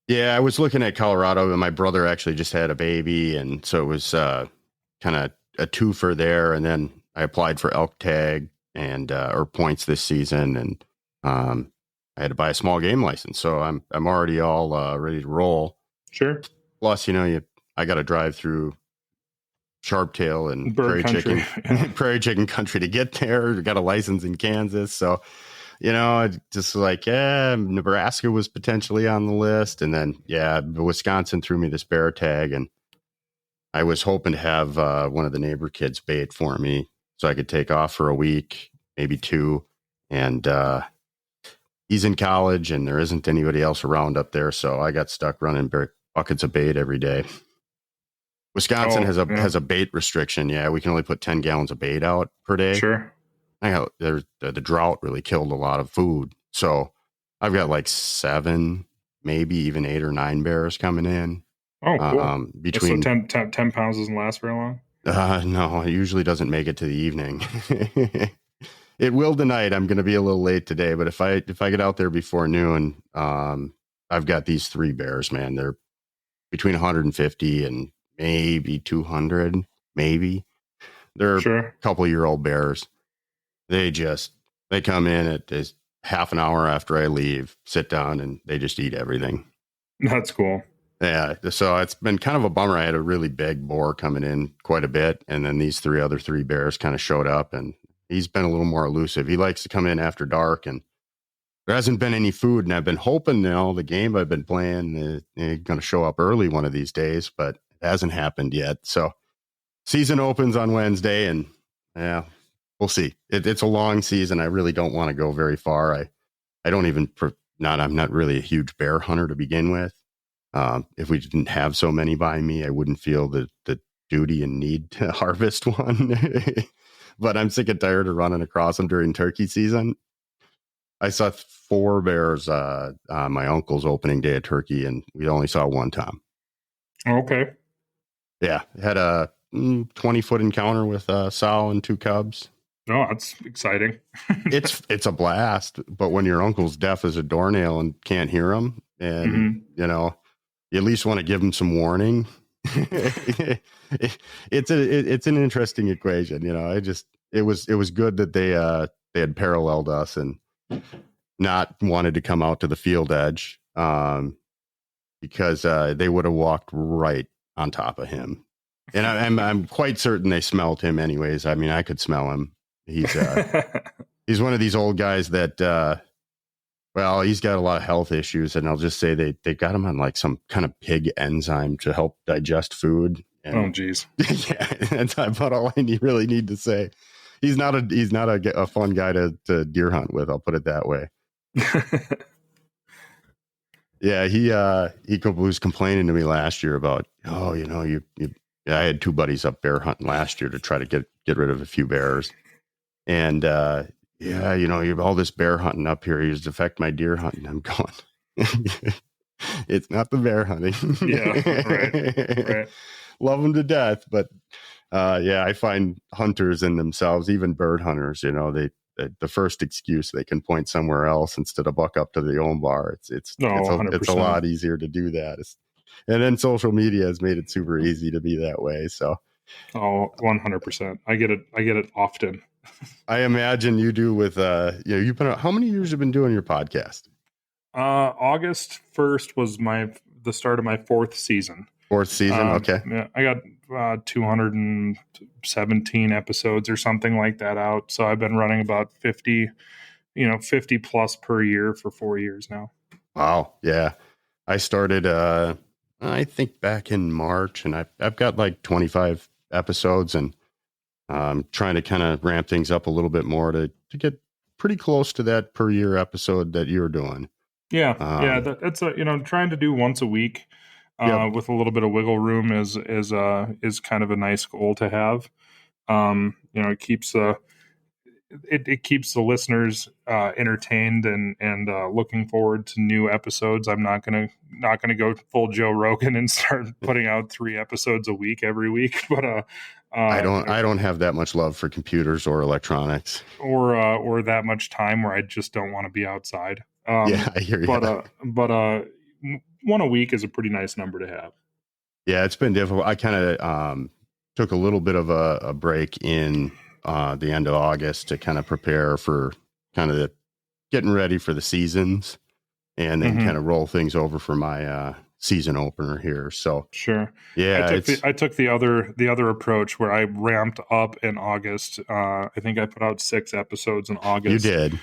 Yeah, I was looking at Colorado, and my brother actually just had a baby, and so it was kind of a twofer there. And then I applied for elk tag and or points this season, and I had to buy a small game license, so I'm already all ready to roll. Sure. Plus, I got to drive through Sharptail and prairie chicken country to get there. I got a license in Kansas, so. Just like, Nebraska was potentially on the list. And then, Wisconsin threw me this bear tag. And I was hoping to have one of the neighbor kids bait for me so I could take off for a week, maybe 2. And he's in college and there isn't anybody else around up there. So I got stuck running buckets of bait every day. Wisconsin has a bait restriction. Yeah, we can only put 10 gallons of bait out per day. Sure. The drought really killed a lot of food. So I've got like 7, maybe even 8 or 9 bears coming in. Oh, cool. Between so 10 pounds doesn't last very long? No, it usually doesn't make it to the evening. It will tonight. I'm going to be a little late today, but if I get out there before noon, I've got these 3 bears, man. They're between 150 and maybe 200, maybe. They're a couple-year-old bears. They come in at as half an hour after I leave, sit down, and they just eat everything. That's cool. Yeah. So it's been kind of a bummer. I had a really big boar coming in quite a bit. And then these other three bears kind of showed up, and he's been a little more elusive. He likes to come in after dark, and there hasn't been any food. And I've been hoping now the game I've been playing is going to show up early one of these days, but it hasn't happened yet. So season opens on Wednesday, and yeah, we'll see. It's a long season. I really don't want to go very far. I don't even, I'm not really a huge bear hunter to begin with. If we didn't have so many by me, I wouldn't feel the duty and need to harvest one. But I'm sick and tired of running across them during turkey season. I saw 4 bears on my uncle's opening day of turkey, and we only saw one tom. Okay. Yeah, had a 20-foot encounter with a sow and 2 cubs. Oh, that's exciting. It's a blast, but when your uncle's deaf as a doornail and can't hear him, and you know, you at least want to give him some warning. It's an interesting equation, you know. It was good that they had paralleled us and not wanted to come out to the field edge, because they would have walked right on top of him. And I'm quite certain they smelled him anyways. I mean, I could smell him. He's one of these old guys that, well, he's got a lot of health issues, and I'll just say they got him on like some kind of pig enzyme to help digest food. And, oh, geez. Yeah, that's about all I really need to say. He's not a fun guy to deer hunt with. I'll put it that way. Yeah, he was complaining to me last year about, oh, you know, I had 2 buddies up bear hunting last year to try to get rid of a few bears, and yeah, you know, you have all this bear hunting up here. You just affect my deer hunting. I'm going. It's not the bear hunting. Yeah, right. Love them to death, but yeah, I find hunters in themselves, even bird hunters, you know, the first excuse they can point somewhere else instead of buck up to the own bar. It's a lot easier to do that. And then social media has made it super easy to be that way. So, 100%. I get it often. I imagine you do with you've been, how many years have you been doing your podcast? August 1st was the start of my 4th season. 4th season, okay. Yeah, I got 217 episodes or something like that out. So I've been running about 50 plus per year for 4 years now. Wow, yeah. I started I think back in March, and I've got like 25 episodes, and trying to kind of ramp things up a little bit more to get pretty close to that per year episode that you're doing. Yeah. That's trying to do once a week with a little bit of wiggle room is kind of a nice goal to have. It keeps it keeps the listeners entertained and looking forward to new episodes. I'm not gonna go full Joe Rogan and start putting out 3 episodes a week every week, but I don't have that much love for computers or electronics, or that much time where I just don't want to be outside. Yeah, I hear you. But one a week is a pretty nice number to have. Yeah, it's been difficult. I kind of took a little bit of a break in the end of August to kind of prepare for kind of getting ready for the seasons, and then kind of roll things over for my season opener here. So sure. Yeah. I took the other approach where I ramped up in August. I think I put out 6 episodes in August. You did.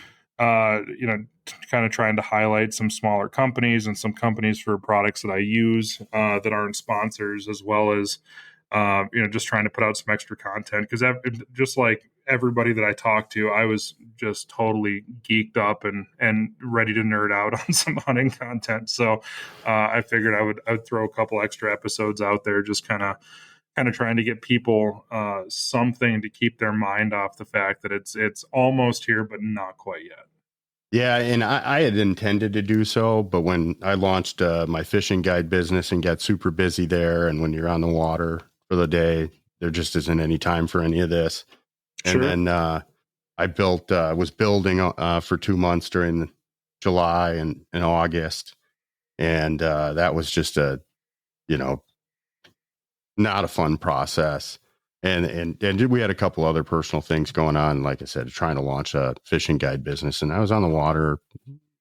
Kind of trying to highlight some smaller companies and some companies for products that I use that aren't sponsors, as well as just trying to put out some extra content, because just like everybody that I talked to, I was just totally geeked up and ready to nerd out on some hunting content. So I figured I would throw a couple extra episodes out there, just kind of trying to get people something to keep their mind off the fact that it's almost here, but not quite yet. Yeah, and I had intended to do so, but when I launched my fishing guide business and got super busy there, and when you're on the water for the day, there just isn't any time for any of this. Sure. And then I was building for 2 months during July and August, and that was just not a fun process. And we had a couple other personal things going on. Like I said, trying to launch a fishing guide business, and I was on the water,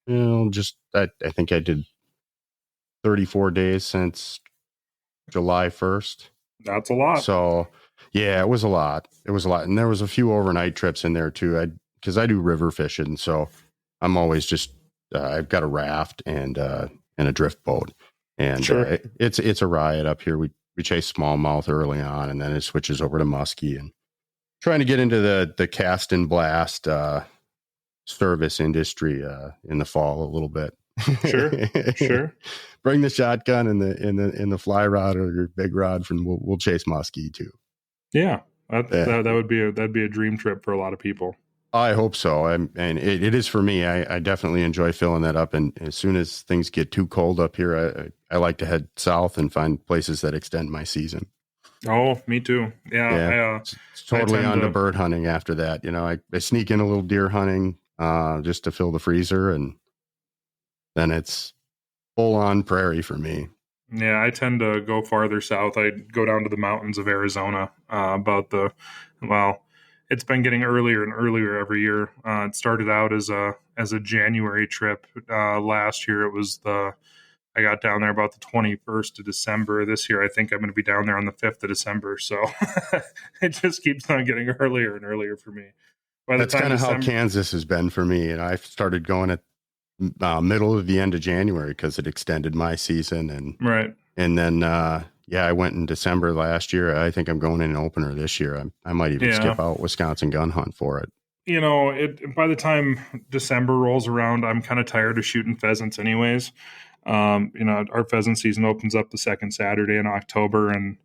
I think I did 34 days since July 1st. That's a lot. So yeah, it was a lot. And there was a few overnight trips in there too. Because I do river fishing. So I'm always just, I've got a raft and a drift boat, and Sure. It's a riot up here. We chase smallmouth early on, and then it switches over to muskie, and trying to get into the cast and blast service industry in the fall a little bit. Sure. Bring the shotgun and the fly rod or your big rod from we'll chase muskie too. Yeah, that would be a dream trip for a lot of people. I hope so. And it is for me. I definitely enjoy filling that up. And as soon as things get too cold up here, I like to head south and find places that extend my season. Oh, me too. Yeah. It's totally on to bird hunting after that. I sneak in a little deer hunting just to fill the freezer, and then it's full on prairie for me. Yeah, I tend to go farther south. I go down to the mountains of Arizona. It's been getting earlier and earlier every year. It started out as a January trip. Last year I got down there about the 21st of December. This year I think I'm going to be down there on the 5th of December. So it just keeps on getting earlier and earlier for me. That's kind of how Kansas has been for me. And I started going at middle of the end of January because it extended my season. And right. And then I went in December last year. I think I'm going in an opener this year. I might even skip out Wisconsin gun hunt for it. By the time December rolls around, I'm kind of tired of shooting pheasants anyways. Our pheasant season opens up the second Saturday in October, and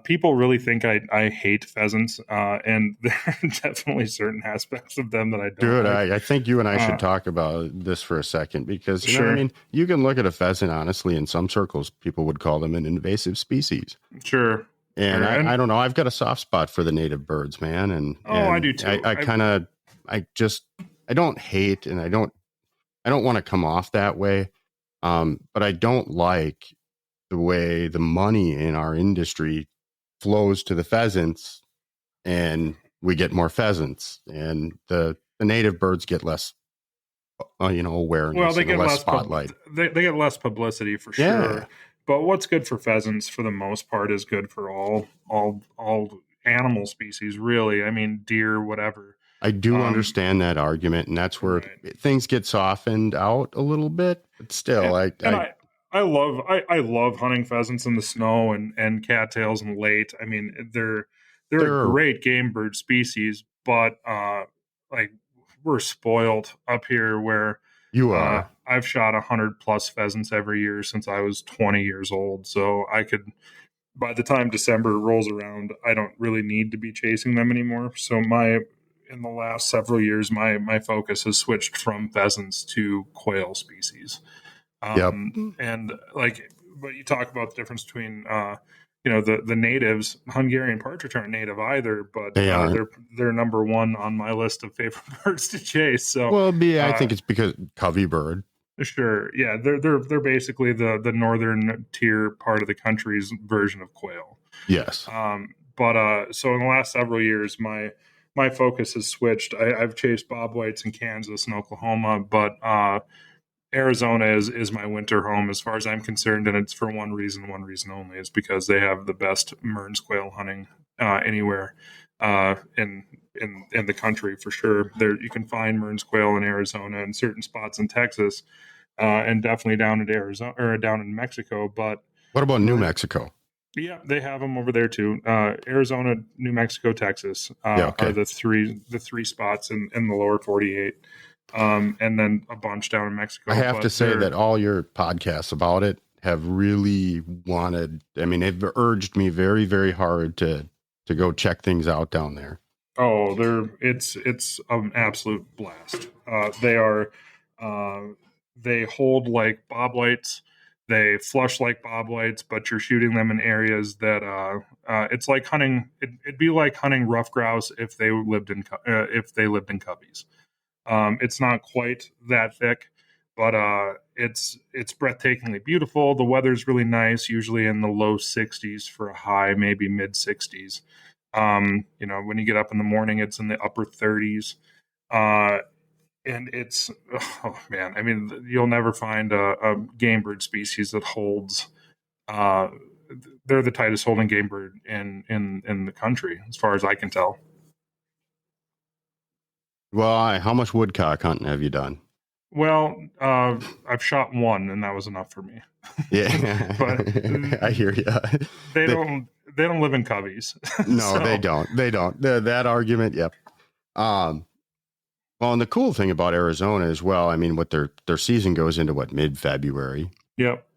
people really think I hate pheasants, and there are definitely certain aspects of them that I don't. Dude, like. I think you and I should talk about this for a second, because you know what I mean? You can look at a pheasant, honestly, in some circles, people would call them an invasive species. Sure. And I don't know. I've got a soft spot for the native birds, man. And I do too. I don't hate, and I don't want to come off that way. But I don't like the way the money in our industry flows to the pheasants, and we get more pheasants, and the native birds get less, awareness. Well, they get less spotlight. They get less publicity for sure. Yeah. But what's good for pheasants, for the most part, is good for all animal species, really. I mean, deer, whatever. I do understand that argument, and that's where things get softened out a little bit. But still, I love hunting pheasants in the snow and cattails and late. I mean, they're a great game bird species, but we're spoiled up here where you are. I've shot 100+ pheasants every year since I was 20 years old. So by the time December rolls around, I don't really need to be chasing them anymore. So in the last several years, my focus has switched from pheasants to quail species. And but you talk about the difference between, the natives. Hungarian partridge aren't native either, but they're number one on my list of favorite birds to chase. So, I think it's because covey bird. Sure, yeah, they're basically the northern tier part of the country's version of quail. Yes. So in the last several years, my focus has switched. I've chased bobwhites in Kansas and Oklahoma, but Arizona is my winter home as far as I'm concerned, and it's for one reason only, is because they have the best Mearns quail hunting anywhere in the country for sure. There you can find Mearns quail in Arizona and certain spots in Texas, and definitely down in Arizona or down in Mexico. But what about New Mexico? Yeah, they have them over there too. Arizona, New Mexico, Texas are the three spots in the lower 48. And then a bunch down in Mexico. I have to say that all your podcasts about it have really they've urged me very, very hard to go check things out down there. Oh, it's an absolute blast. They hold like bobwhites. They flush like bobwhites, but you're shooting them in areas that it's like hunting. It'd be like hunting rough grouse if they lived in cubbies. It's not quite that thick, but it's breathtakingly beautiful. The weather's really nice, usually in the low 60s for a high, maybe mid 60s. When you get up in the morning, it's in the upper 30s. And it's, oh man, I mean, you'll never find a game bird species that holds, they're the tightest holding game bird in the country, as far as I can tell. Well, how much woodcock hunting have you done? Well, I've shot one, and that was enough for me. Yeah, but I hear you. They don't live in coveys. No, So. They don't. That argument, yep. Well, and the cool thing about Arizona as well, I mean, what their season goes into mid-February. Yep.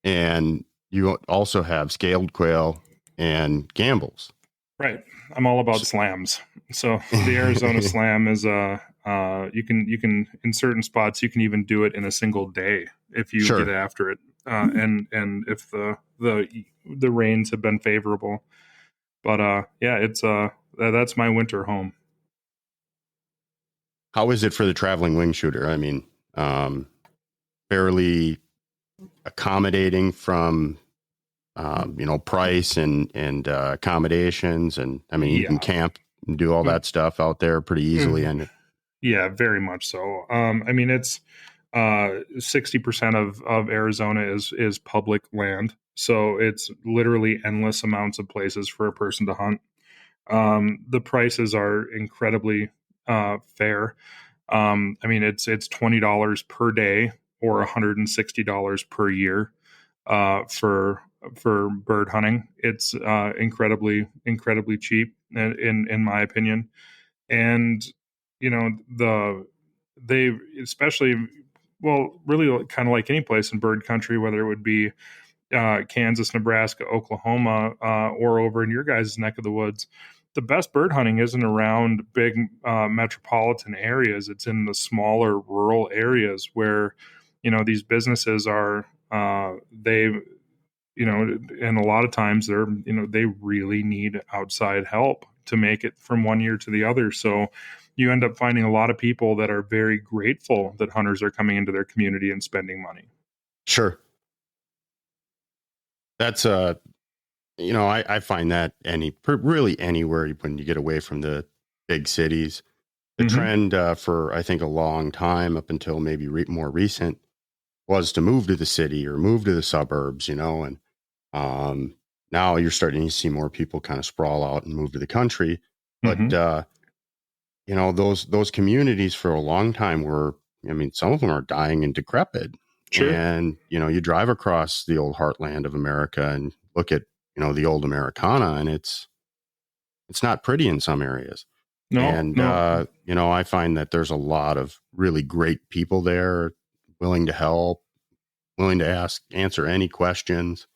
And you also have scaled quail and gambles. Right. I'm all about slams. So the Arizona slam is you can in certain spots you can even do it in a single day if you get after it, and if the rains have been favorable. But it's that's my winter home. How is it for the traveling wing shooter? I mean, fairly accommodating from, price and accommodations. And I mean, you can camp and do all that stuff out there pretty easily. And yeah, very much so. I mean, it's 60% of Arizona is public land. So it's literally endless amounts of places for a person to hunt. The prices are incredibly fair. I mean, it's $20 per day or $160 per year for bird hunting. It's incredibly cheap in my opinion. And they especially, well, really kind of like any place in bird country, whether it would be Kansas, Nebraska, Oklahoma, or over in your guys' neck of the woods. The best bird hunting isn't around big metropolitan areas. It's in the smaller rural areas where, these businesses are, and a lot of times they really need outside help to make it from one year to the other. So you end up finding a lot of people that are very grateful that hunters are coming into their community and spending money. Sure. That's I find that really anywhere when you get away from the big cities, the trend for I think a long time up until maybe more recent was to move to the city or move to the suburbs, and now you're starting to see more people kind of sprawl out and move to the country. But those communities for a long time some of them are dying and decrepit. Sure. And you drive across the old heartland of America and look at the old Americana, and it's not pretty in some areas. No. I find that there's a lot of really great people there, willing to help, willing to answer any questions.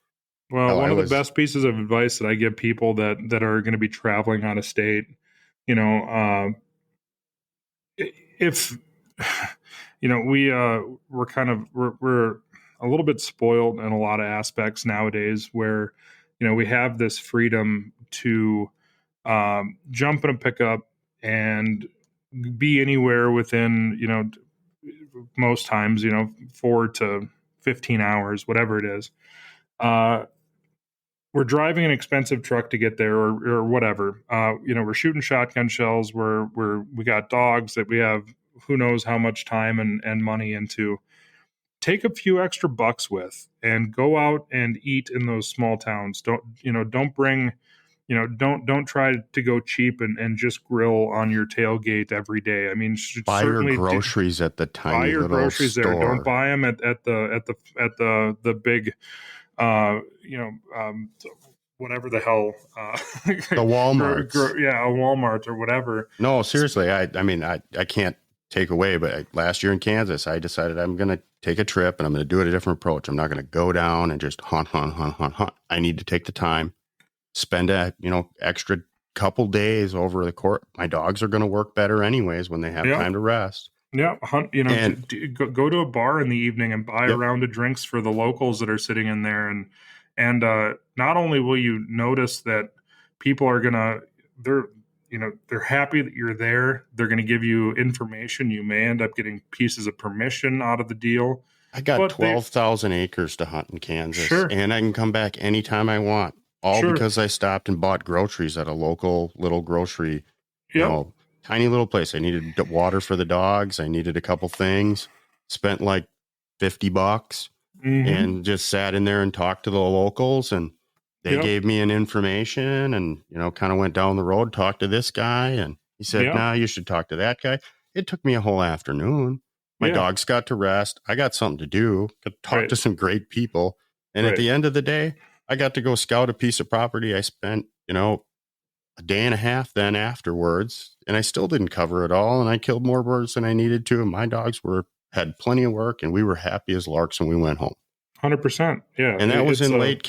Well, one of the best pieces of advice that I give people that are going to be traveling out of state, if we're a little bit spoiled in a lot of aspects nowadays where we have this freedom to jump in a pickup and be anywhere within most times 4 to 15 hours, whatever it is. We're driving an expensive truck to get there or whatever. We're shooting shotgun shells. We got dogs that we have who knows how much time and money into. Take a few extra bucks with and go out and eat in those small towns. Don't bring, don't try to go cheap and just grill on your tailgate every day. I mean, buy your groceries at the tiny little groceries store. There. Don't buy them at the big, whatever the hell, the Walmart. A Walmart or whatever. No, seriously. I can't take away, but last year in Kansas, I decided I'm going to take a trip and I'm going to do it a different approach. I'm not going to go down and just hunt. I need to take the time, spend extra couple days over the court. My dogs are going to work better anyways when they have time to rest. Yeah, hunt. Go to a bar in the evening and buy a round of drinks for the locals that are sitting in there, and not only will you notice that people are gonna they're happy that you're there. They're going to give you information. You may end up getting pieces of permission out of the deal. I got 12,000 acres to hunt in Kansas, Sure. and I can come back anytime I want. All Sure. because I stopped and bought groceries at a local little grocery, Yep. tiny little place. I needed water for the dogs. I needed a couple things. Spent like $50 and just sat in there and talked to the locals, and they gave me an information, and kind of went down the road, talked to this guy, and he said, "Nah, you should talk to that guy." It took me a whole afternoon. My dogs got to rest. I got something to do. Got to talk to some great people. And at the end of the day, I got to go scout a piece of property. I spent, a day and a half then afterwards, and I still didn't cover it all. And I killed more birds than I needed to. And my dogs had plenty of work, and we were happy as larks when we went home. 100%. Yeah. And that was in late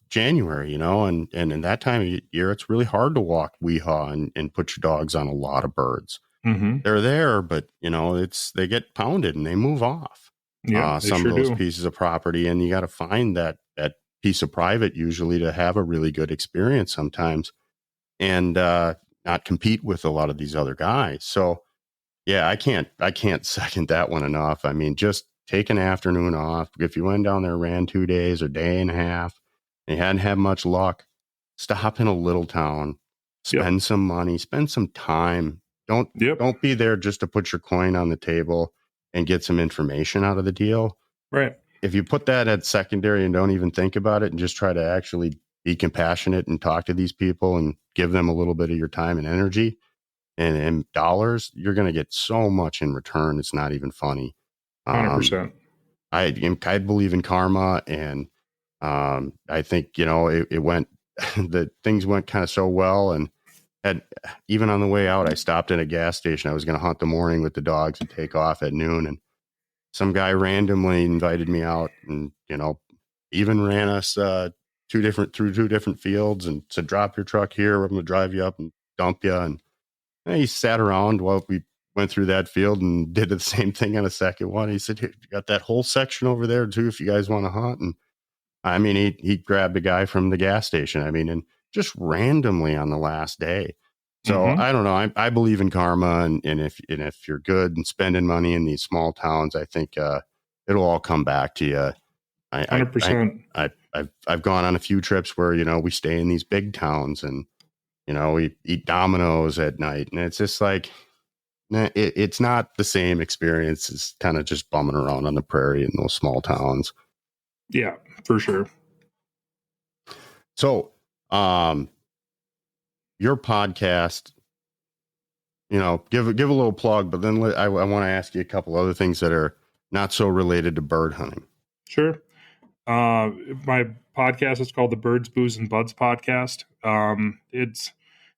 January, and in that time of year, it's really hard to walk weehaw and put your dogs on a lot of birds. They're there, but they get pounded and they move off. Yeah, some of those pieces of property, and you got to find that piece of private usually to have a really good experience sometimes, and not compete with a lot of these other guys. So yeah, I can't second that one enough. I mean, just take an afternoon off. If you went down there, ran 2 days or day and a half, and you hadn't had much luck, stop in a little town, spend some money, spend some time. Don't be there just to put your coin on the table and get some information out of the deal. Right. If you put that at secondary and don't even think about it and just try to actually be compassionate and talk to these people and give them a little bit of your time and energy and dollars, you're going to get so much in return. It's not even funny. 100%. I believe in karma, and I think, it went, the things went kind of so well, and even on the way out, I stopped at a gas station. I was going to hunt the morning with the dogs and take off at noon. And some guy randomly invited me out, and, even ran us through two different fields, and said, "Drop your truck here. I'm going to drive you up and dump you." And he sat around while we went through that field and did the same thing on a second one. He said, "Here, you got that whole section over there too, if you guys want to hunt." And I mean, he grabbed a guy from the gas station. I mean, and just randomly on the last day. So I don't know. I believe in karma, and if you're good and spending money in these small towns, I think it'll all come back to you. 100%. I've gone on a few trips where we stay in these big towns, and we eat Domino's at night, and it's just like it's not the same experience as kind of just bumming around on the prairie in those small towns. Yeah, for sure. So, your podcast, give a little plug, but then I want to ask you a couple other things that are not so related to bird hunting. Sure. My podcast is called the Birds.Booze.and.Buds Podcast.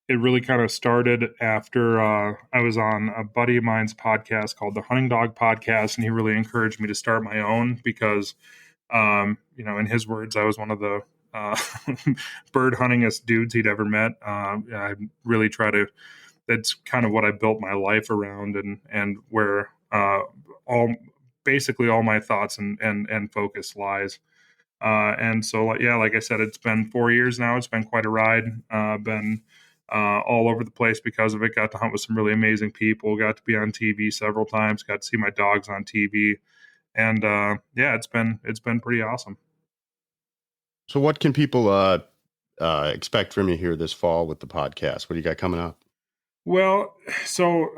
It really kind of started after I was on a buddy of mine's podcast called the Hunting Dog Podcast, and he really encouraged me to start my own because, in his words, I was one of the bird huntingest dudes he'd ever met. I really try to. That's kind of what I built my life around, and where basically all my thoughts and focus lies. And so, like I said, it's been 4 years now. It's been quite a ride. Been all over the place because of it. Got to hunt with some really amazing people. Got to be on TV several times. Got to see my dogs on TV, and it's been pretty awesome. So, what can people expect from you here this fall with the podcast? What do you got coming up? Well, so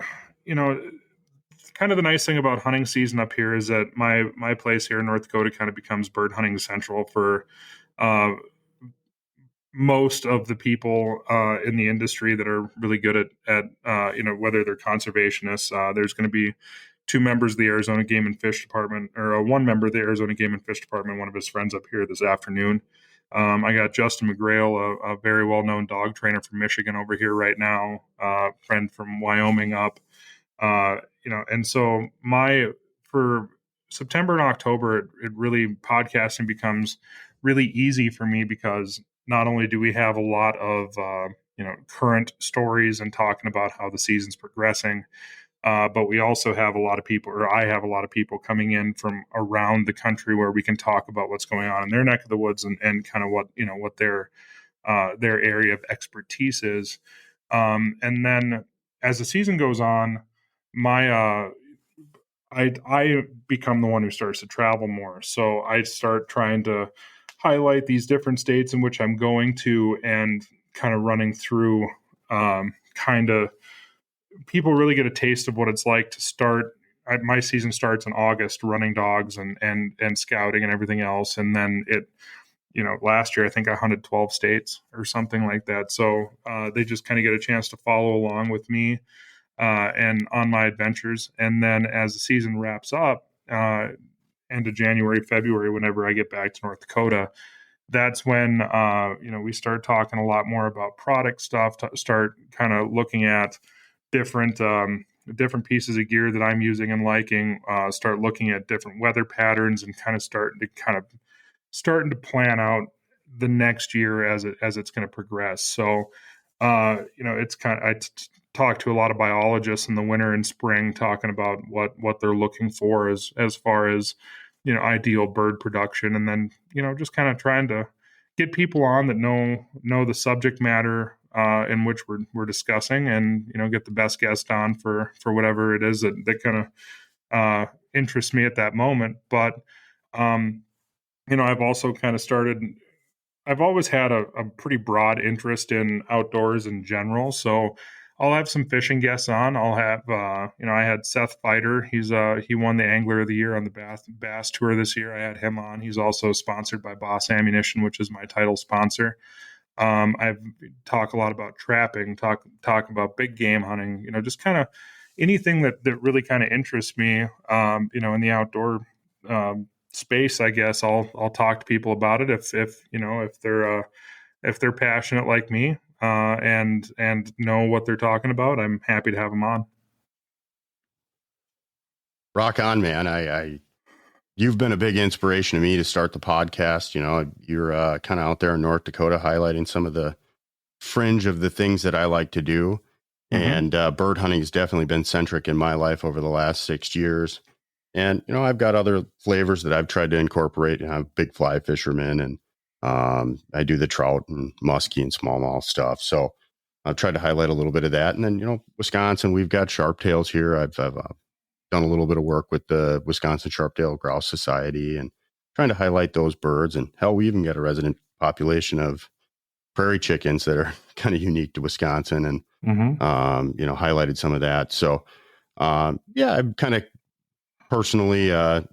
kind of the nice thing about hunting season up here is that my place here in North Dakota kind of becomes bird hunting central for most of the people in the industry that are really good at whether they're conservationists. There's going to be 2 members of the Arizona Game and Fish Department, or 1 member of the Arizona Game and Fish Department, one of his friends up here this afternoon. I got Justin McGrail, a very well-known dog trainer from Michigan over here right now, friend from Wyoming up. And so for September and October, it really, podcasting becomes really easy for me because not only do we have a lot of, current stories and talking about how the season's progressing, but we also have a lot of people, or I have a lot of people coming in from around the country where we can talk about what's going on in their neck of the woods and kind of what their area of expertise is. And then as the season goes on, my I become the one who starts to travel more. So I start trying to highlight these different states in which I'm going to, and kind of running through, kind of people really get a taste of what it's like to start. My season starts in August, running dogs and scouting and everything else, and then last year I think I hunted 12 states or something like that. So they just kind of get a chance to follow along with me and on my adventures. And then as the season wraps up, end of January, February, whenever I get back to North Dakota, that's when we start talking a lot more about product stuff. Start kind of looking at different pieces of gear that I'm using and liking. Start looking at different weather patterns and kind of starting to plan out the next year as it's going to progress. So it's kind of talk to a lot of biologists in the winter and spring, talking about what they're looking for as far as ideal bird production, and then just kind of trying to get people on that know the subject matter in which we're discussing, and get the best guest on for whatever it is that kind of interests me at that moment. But I've also kind of I've always had a pretty broad interest in outdoors in general. So I'll have some fishing guests on. I'll have, I had Seth Fighter. He won the Angler of the Year on the Bass Tour this year. I had him on. He's also sponsored by Boss Ammunition, which is my title sponsor. I've talked a lot about trapping, talk about big game hunting, just kind of anything that really kind of interests me, in the outdoor space. I guess I'll talk to people about it if they're passionate like me and know what they're talking about. I'm happy to have them on. Rock on, man. You've been a big inspiration to me to start the podcast. You're kind of out there in North Dakota highlighting some of the fringe of the things that I like to do. Mm-hmm. And bird hunting has definitely been centric in my life over the last 6 years. And, I've got other flavors that I've tried to incorporate. I'm a big fly fisherman, and I do the trout and muskie and smallmouth stuff. So I've tried to highlight a little bit of that. And then, Wisconsin, we've got Sharptails here. I've done a little bit of work with the Wisconsin Sharptail Grouse Society and trying to highlight those birds. And hell, we even got a resident population of prairie chickens that are kind of unique to Wisconsin, and, mm-hmm. Highlighted some of that. So, I've kind of personally kind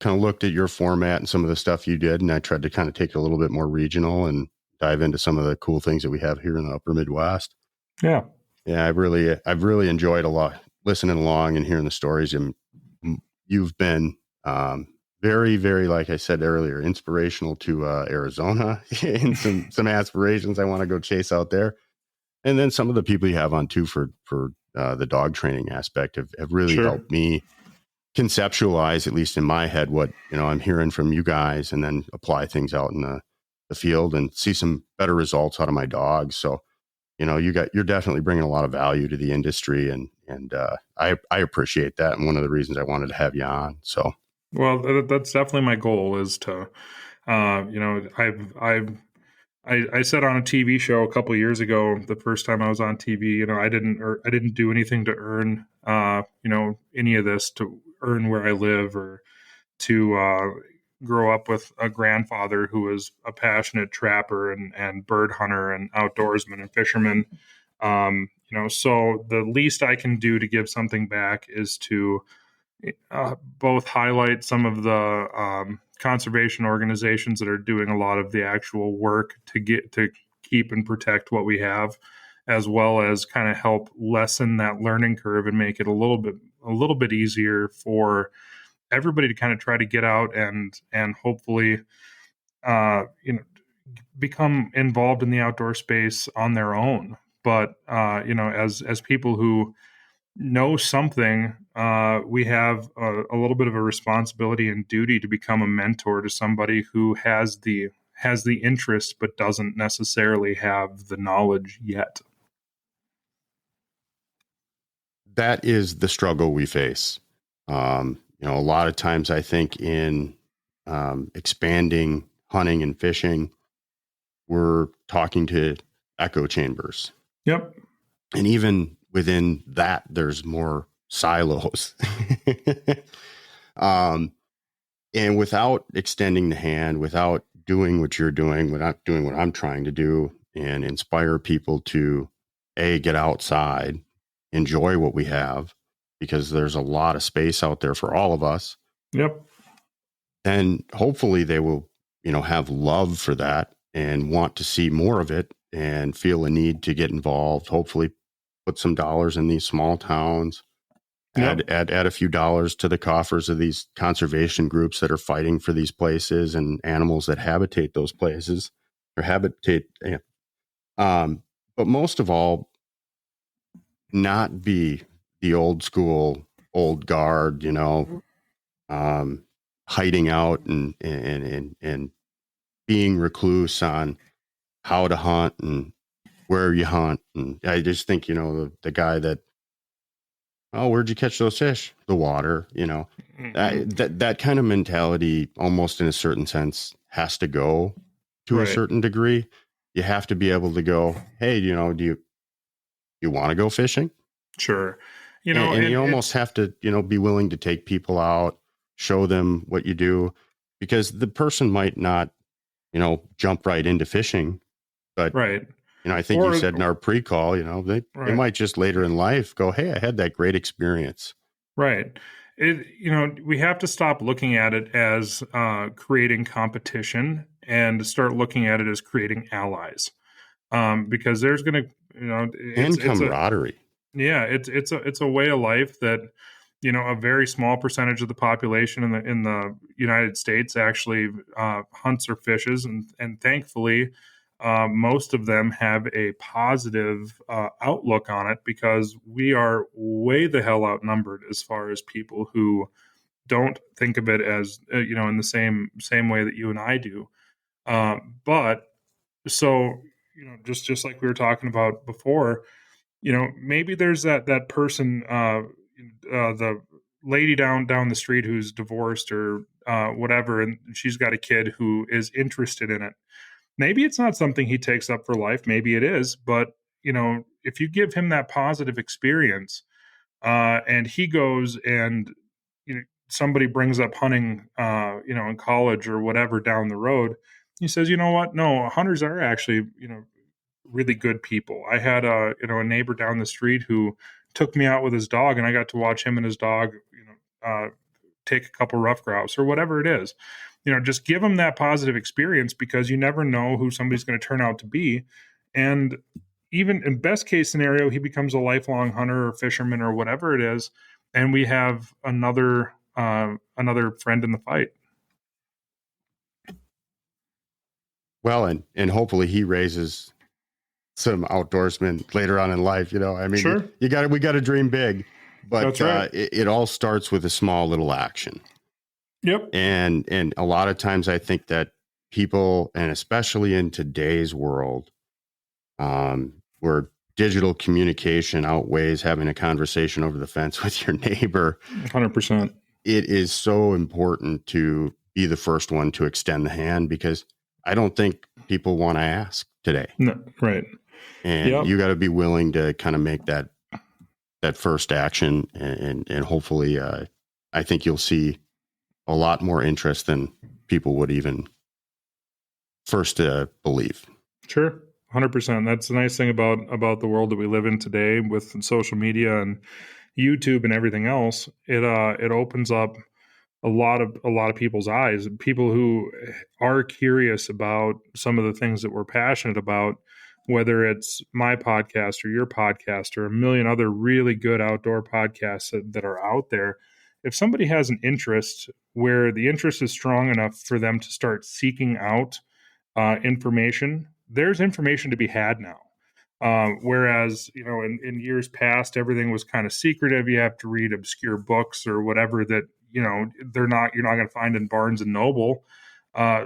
of looked at your format and some of the stuff you did, and I tried to kind of take it a little bit more regional and dive into some of the cool things that we have here in the upper Midwest. Yeah. I've really enjoyed a lot listening along and hearing the stories. And you've been very, very, like I said earlier, inspirational to Arizona and some aspirations I want to go chase out there. And then some of the people you have on too for the dog training aspect have really helped me conceptualize, at least in my head, what I'm hearing from you guys, and then apply things out in the field and see some better results out of my dogs. So you're definitely bringing a lot of value to the industry, and I appreciate that, and one of the reasons I wanted to have you on. So well, that's definitely my goal, is to I said on a TV show a couple of years ago, the first time I was on TV, I didn't do anything to earn any of this, to earn where I live, or to grow up with a grandfather who was a passionate trapper and bird hunter and outdoorsman and fisherman. So the least I can do to give something back is to both highlight some of the conservation organizations that are doing a lot of the actual work to keep and protect what we have, as well as kind of help lessen that learning curve and make it a little bit easier for everybody to kind of try to get out and hopefully become involved in the outdoor space on their own. But as people who know something, we have a little bit of a responsibility and duty to become a mentor to somebody who has the interest but doesn't necessarily have the knowledge yet. That is the struggle we face. A lot of times I think in expanding hunting and fishing, we're talking to echo chambers. Yep. And even within that, there's more silos. And without extending the hand, without doing what you're doing, without doing what I'm trying to do and inspire people to get outside, enjoy what we have, because there's a lot of space out there for all of us. Yep. Then hopefully they will, have love for that and want to see more of it and feel a need to get involved. Hopefully put some dollars in these small towns. Yep. Add a few dollars to the coffers of these conservation groups that are fighting for these places and animals that habitate those places or habitate. But most of all, not be the old school, old guard, hiding out and being recluse on how to hunt and where you hunt. And I just think, the guy that, oh, where'd you catch those fish? The water, that kind of mentality, almost in a certain sense, has to go to a certain degree. You have to be able to go, hey, do you want to go fishing? Sure. And you almost have to, be willing to take people out, show them what you do, because the person might not, jump right into fishing, but right. I think you said in our pre-call, they might just later in life go, hey, I had that great experience. Right. We have to stop looking at it as creating competition and start looking at it as creating allies. Because there's going to, and camaraderie. It's a way of life that, a very small percentage of the population in the United States actually hunts or fishes, and thankfully, most of them have a positive outlook on it, because we are way the hell outnumbered as far as people who don't think of it as in the same way that you and I do. But so just like we were talking about before, maybe there's that person, the lady down the street who's divorced or whatever, and she's got a kid who is interested in it. Maybe it's not something he takes up for life. Maybe it is. But, if you give him that positive experience and he goes and, somebody brings up hunting, in college or whatever down the road, he says, you know what? No, hunters are actually, really good people. I had a neighbor down the street who took me out with his dog, and I got to watch him and his dog, take a couple rough grouse or whatever it is. Just give them that positive experience, because you never know who somebody's going to turn out to be. And even in best case scenario, he becomes a lifelong hunter or fisherman or whatever it is, and we have another friend in the fight. Well, and hopefully he raises some outdoorsmen later on in life. Sure. we got to dream big, but That's right. It all starts with a small little action. Yep. And a lot of times I think that people, and especially in today's world, where digital communication outweighs having a conversation over the fence with your neighbor, 100%. It is so important to be the first one to extend the hand, because I don't think people want to ask today. No, right. And you got to be willing to kind of make that first action, and hopefully, I think you'll see a lot more interest than people would even first believe. Sure, 100%. That's the nice thing about the world that we live in today with social media and YouTube and everything else. It opens up a lot of people's eyes, people who are curious about some of the things that we're passionate about, whether it's my podcast or your podcast or a million other really good outdoor podcasts that are out there. If somebody has an interest where the interest is strong enough for them to start seeking out information, there's information to be had now. Whereas, in years past, everything was kind of secretive. You have to read obscure books or whatever that, you're not going to find in Barnes and Noble.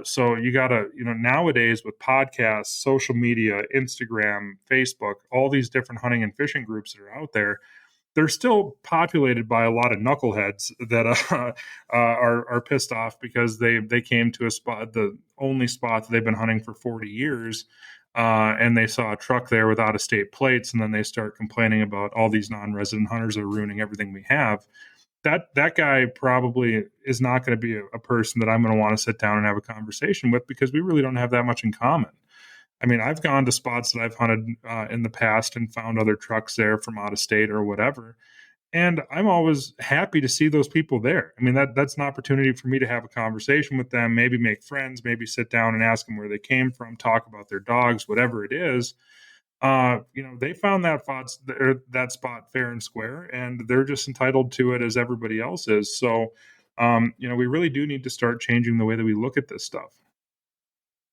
So you got to, nowadays with podcasts, social media, Instagram, Facebook, all these different hunting and fishing groups that are out there, they're still populated by a lot of knuckleheads that are pissed off because they came to a spot, the only spot that they've been hunting for 40 years, and they saw a truck there with out-of-state plates, and then they start complaining about all these non-resident hunters are ruining everything we have. That guy probably is not going to be a person that I'm going to want to sit down and have a conversation with, because we really don't have that much in common. I mean, I've gone to spots that I've hunted in the past and found other trucks there from out of state or whatever. And I'm always happy to see those people there. I mean, that's an opportunity for me to have a conversation with them, maybe make friends, maybe sit down and ask them where they came from, talk about their dogs, whatever it is. They found that spot fair and square, and they're just entitled to it as everybody else is. So, we really do need to start changing the way that we look at this stuff.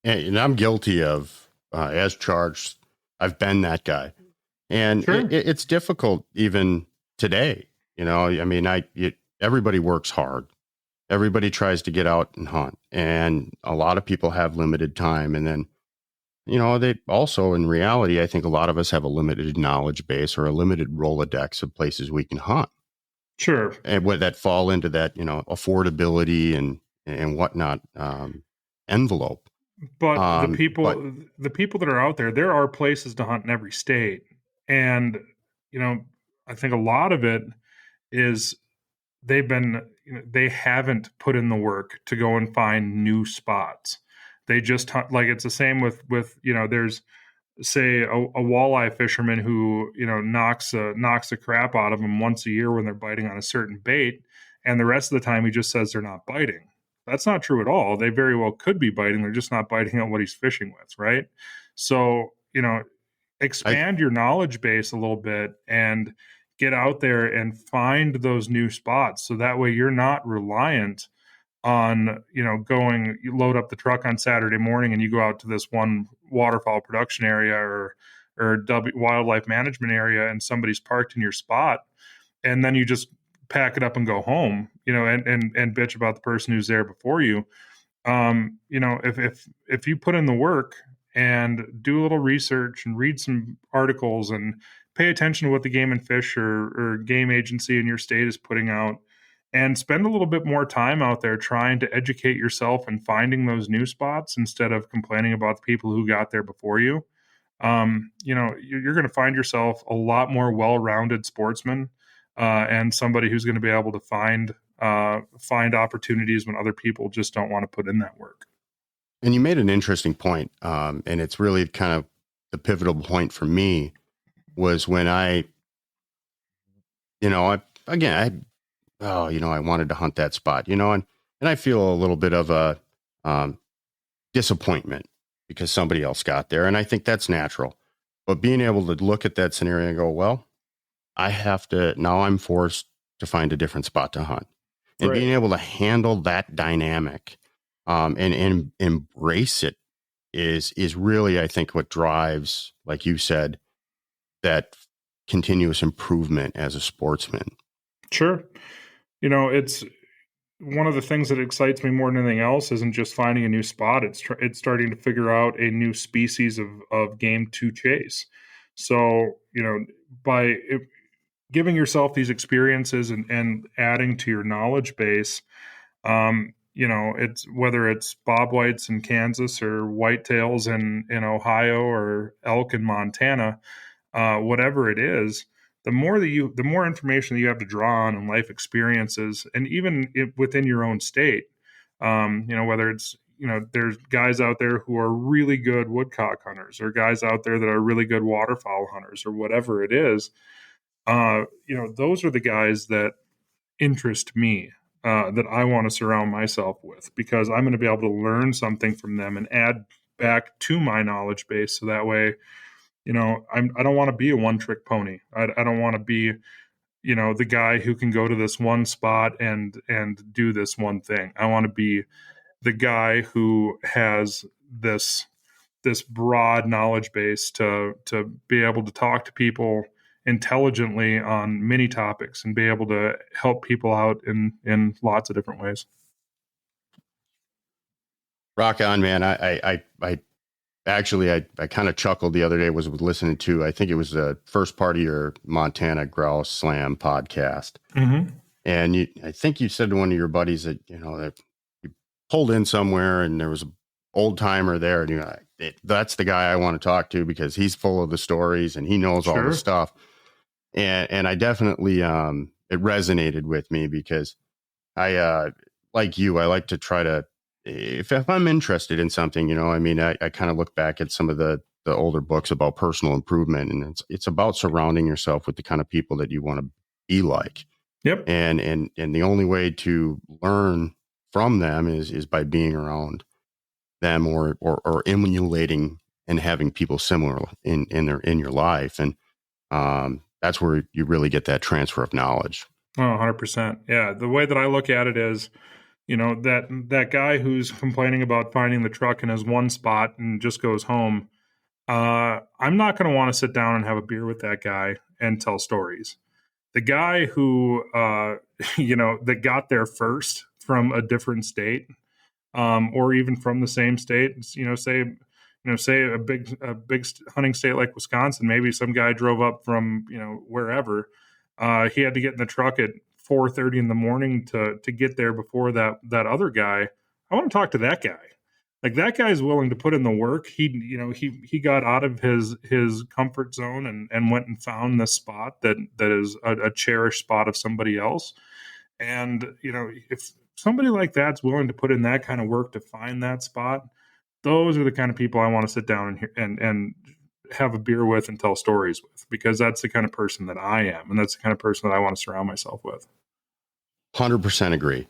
And I'm guilty of, as charged, I've been that guy. And Sure. it's difficult even today. I mean, everybody works hard. Everybody tries to get out and hunt. And a lot of people have limited time. And then, they also, in reality, I think a lot of us have a limited knowledge base or a limited Rolodex of places we can hunt. Sure. And what that fall into that, affordability and whatnot envelope. But the people that are out there are places to hunt in every state. And, I think a lot of it is they haven't put in the work to go and find new spots. They just hunt, like it's the same with there's, say, a walleye fisherman who, knocks the crap out of them once a year when they're biting on a certain bait. And the rest of the time he just says they're not biting. That's not true at all. They very well could be biting. They're just not biting on what he's fishing with. Right. So, expand your knowledge base a little bit and get out there and find those new spots. So that way you're not reliant on, you load up the truck on Saturday morning and you go out to this one waterfowl production area or wildlife management area, and somebody's parked in your spot, and then you just pack it up and go home, and bitch about the person who's there before you. If you put in the work and do a little research and read some articles and pay attention to what the Game and Fish or game agency in your state is putting out, and spend a little bit more time out there trying to educate yourself and finding those new spots instead of complaining about the people who got there before you, you're going to find yourself a lot more well-rounded sportsman, and somebody who's going to be able to find opportunities when other people just don't want to put in that work. And you made an interesting point, and it's really kind of the pivotal point for me was when I wanted to hunt that spot, and I feel a little bit of a disappointment because somebody else got there. And I think that's natural. But being able to look at that scenario and go, well, I'm forced to find a different spot to hunt. And Right. being able to handle that dynamic and embrace it is really, I think, what drives, like you said, that continuous improvement as a sportsman. Sure. It's one of the things that excites me more than anything else isn't just finding a new spot. It's starting to figure out a new species of game to chase. So, by giving yourself these experiences and adding to your knowledge base, it's whether it's bobwhites in Kansas or whitetails in Ohio or elk in Montana, whatever it is, the more information that you have to draw on and life experiences, and even within your own state, whether it's, there's guys out there who are really good woodcock hunters, or guys out there that are really good waterfowl hunters, or whatever it is, those are the guys that interest me, that I want to surround myself with, because I'm going to be able to learn something from them and add back to my knowledge base. So that way, I don't want to be a one-trick pony. I don't want to be, the guy who can go to this one spot and do this one thing. I want to be the guy who has this broad knowledge base to be able to talk to people intelligently on many topics and be able to help people out in lots of different ways. Rock on, man. I kind of chuckled the other day, was listening to, I think it was the first part of your Montana Grouse Slam podcast. Mm-hmm. And I think you said to one of your buddies that, that you pulled in somewhere and there was an old timer there, and you're like, that's the guy I want to talk to because he's full of the stories and he knows all the stuff. And I definitely, it resonated with me because I, like you, I like to try to, if I'm interested in something, I kind of look back at some of the older books about personal improvement, and it's about surrounding yourself with the kind of people that you want to be like. Yep. And the only way to learn from them is by being around them or emulating and having people similar in your life. And, that's where you really get that transfer of knowledge. Oh, 100%. Yeah. The way that I look at it is, that guy who's complaining about finding the truck in his one spot and just goes home. I'm not going to want to sit down and have a beer with that guy and tell stories. The guy who, that got there first from a different state, or even from the same state, say a big hunting state like Wisconsin, maybe some guy drove up from, wherever, he had to get in the truck at 4:30 in the morning to get there before that other guy. I want to talk to that guy. Like, that guy's willing to put in the work. He got out of his comfort zone and went and found this spot that is a cherished spot of somebody else. And, if somebody like that's willing to put in that kind of work to find that spot, those are the kind of people I want to sit down and have a beer with and tell stories with, because that's the kind of person that I am. And that's the kind of person that I want to surround myself with. 100% agree.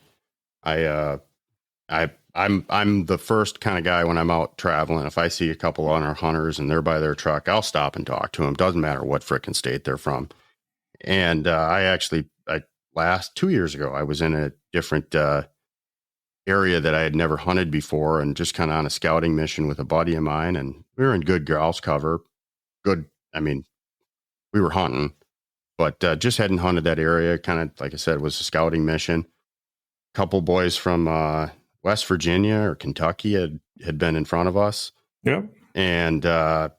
I'm the first kind of guy when I'm out traveling. If I see a couple of hunters and they're by their truck, I'll stop and talk to them. Doesn't matter what frickin' state they're from. And last 2 years ago, I was in a different area that I had never hunted before, and just kind of on a scouting mission with a buddy of mine. And we were in good grouse cover. We were hunting, but just hadn't hunted that area. Kind of, like I said, it was a scouting mission. Couple boys from West Virginia or Kentucky had been in front of us. Yeah. And, my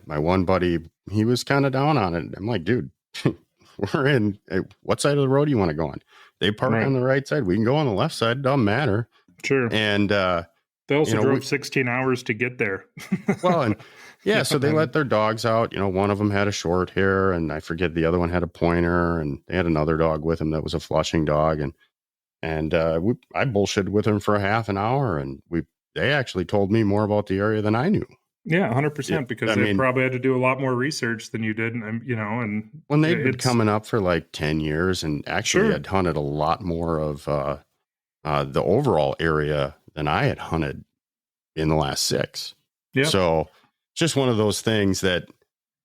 one buddy, he was kind of down on it. I'm like, dude, we're in, what side of the road do you want to go on? They park on the right side. We can go on the left side. Doesn't matter. Sure. And, they also drove 16 hours to get there. Well, and yeah, so they let their dogs out. One of them had a short hair, and I forget the other one had a pointer, and they had another dog with him that was a flushing dog. And I bullshitted with them for a half an hour, and they actually told me more about the area than I knew. Yeah, 100%, because they probably had to do a lot more research than you did, and when they'd been coming up for like 10 years and actually had hunted a lot more of the overall area than I had hunted in the last 6. Yeah. So just one of those things that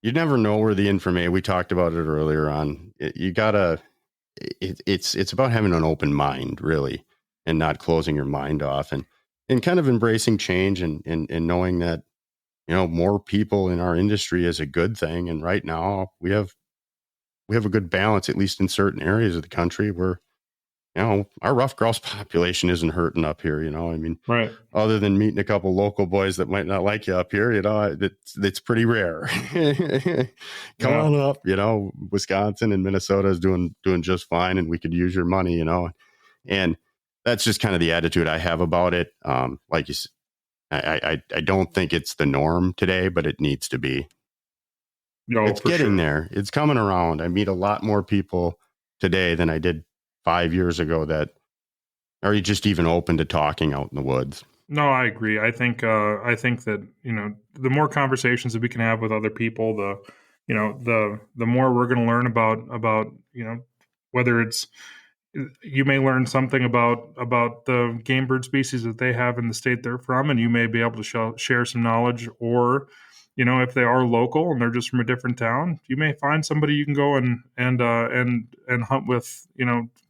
you never know where the information, we talked about it earlier on. It's about having an open mind, really, and not closing your mind off, and kind of embracing change and knowing that, more people in our industry is a good thing. And right now we have a good balance, at least in certain areas of the country, where, our rough grouse population isn't hurting up here. Right. Other than meeting a couple local boys that might not like you up here, it's pretty rare. Come on up, Wisconsin and Minnesota is doing just fine, and we could use your money, and that's just kind of the attitude I have about it. Like you said, I don't think it's the norm today, but it needs to be. No, it's getting there. It's coming around. I meet a lot more people today than I did 5 years ago that are just even open to talking out in the woods. No, I agree. I think that, the more conversations that we can have with other people, the more we're going to learn about, whether it's, you may learn something about the game bird species that they have in the state they're from, and you may be able to share some knowledge, or, if they are local and they're just from a different town, you may find somebody you can go and hunt with,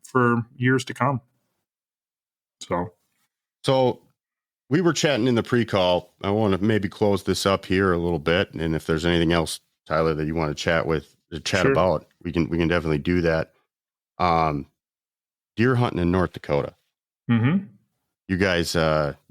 for years to come. So we were chatting in the pre-call. I want to maybe close this up here a little bit. And if there's anything else, Tyler, that you want to chat about, we can definitely do that. Deer hunting in North Dakota. Mm-hmm. You guys,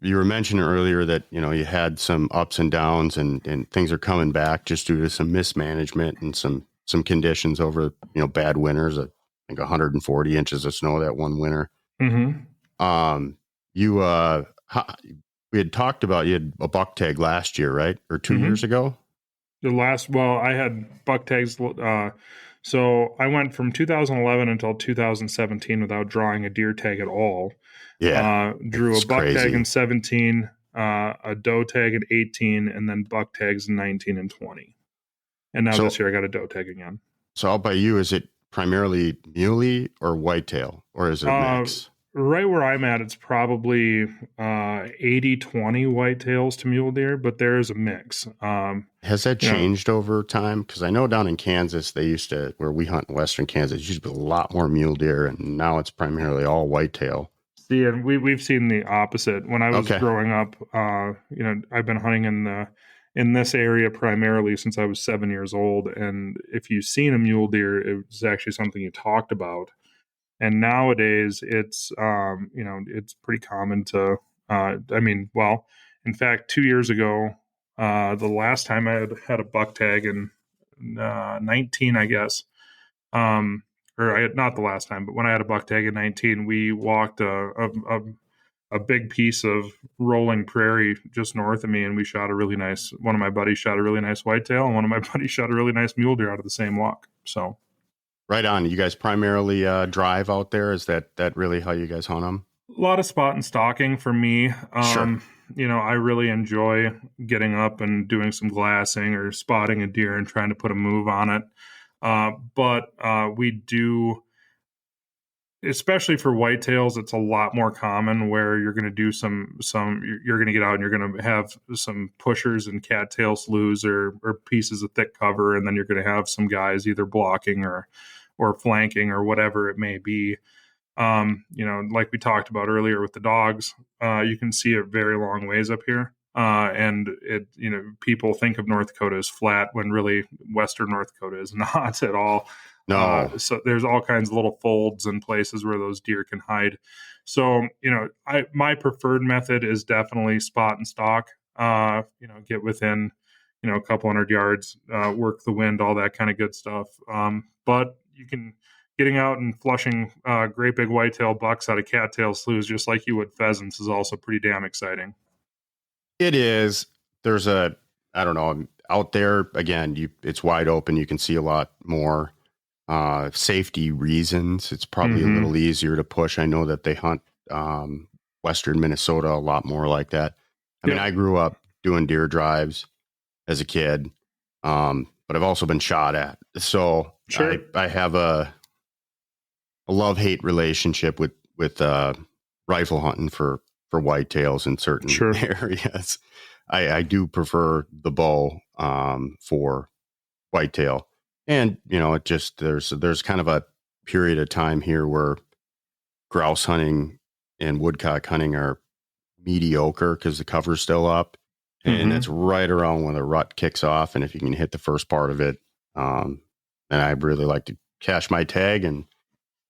you were mentioning earlier that, you had some ups and downs and things are coming back just due to some mismanagement and some conditions over, bad winters. I think 140 inches of snow that one winter. Mm-hmm. we had talked about you had a buck tag last year, right? Or 2 Mhm. years ago? I had buck tags. So I went from 2011 until 2017 without drawing a deer tag at all. Yeah. Drew a It's buck tag crazy. in 17, a doe tag in 18, and then buck tags in 19 and 20. And now this year I got a doe tag again. So out by you, is it primarily muley or whitetail, or is it a mix? Right where I'm at, it's probably 80-20 whitetails to mule deer, but there is a mix. Has that changed over time? Because I know down in Kansas, they used to, where we hunt in western Kansas, used to be a lot more mule deer, and now it's primarily all whitetail. See, and we've seen the opposite. When I was growing up, I've been hunting in this area primarily since I was 7 years old, and if you've seen a mule deer, it was actually something you talked about. And nowadays, it's it's pretty common to. In fact, 2 years ago, the last time I had a buck tag in 19, I guess, not the last time, but when I had a buck tag in 19, we walked a big piece of rolling prairie just north of me, and we shot one of my buddies shot a really nice whitetail, and one of my buddies shot a really nice mule deer out of the same walk. So. Right on. You guys primarily drive out there? Is that really how you guys hunt them? A lot of spot and stalking for me. Sure. I really enjoy getting up and doing some glassing or spotting a deer and trying to put a move on it. But we do, especially for whitetails, it's a lot more common where you're going to do you're going to get out and you're going to have some pushers and cattail sloughs or pieces of thick cover, and then you're going to have some guys either blocking or flanking or whatever it may be. Like we talked about earlier with the dogs, you can see it very long ways up here. And people think of North Dakota as flat when really Western North Dakota is not at all. No. So there's all kinds of little folds and places where those deer can hide. So, my preferred method is definitely spot and stalk, get within, a couple 100 yards, work the wind, all that kind of good stuff. But you can getting out and flushing great big whitetail bucks out of cattail sloughs, just like you would pheasants, is also pretty damn exciting. It is. There's I don't know, out there, again, it's wide open. You can see a lot more. Safety reasons, it's probably a little easier to push. I know that they hunt western Minnesota a lot more like that. I mean, I grew up doing deer drives as a kid, but I've also been shot at. So sure. I have a love-hate relationship with rifle hunting for whitetails in certain areas. I do prefer the bow for whitetail. And, it just, there's kind of a period of time here where grouse hunting and woodcock hunting are mediocre because the cover's still up. And it's right around when the rut kicks off. And if you can hit the first part of it, then I really like to cash my tag and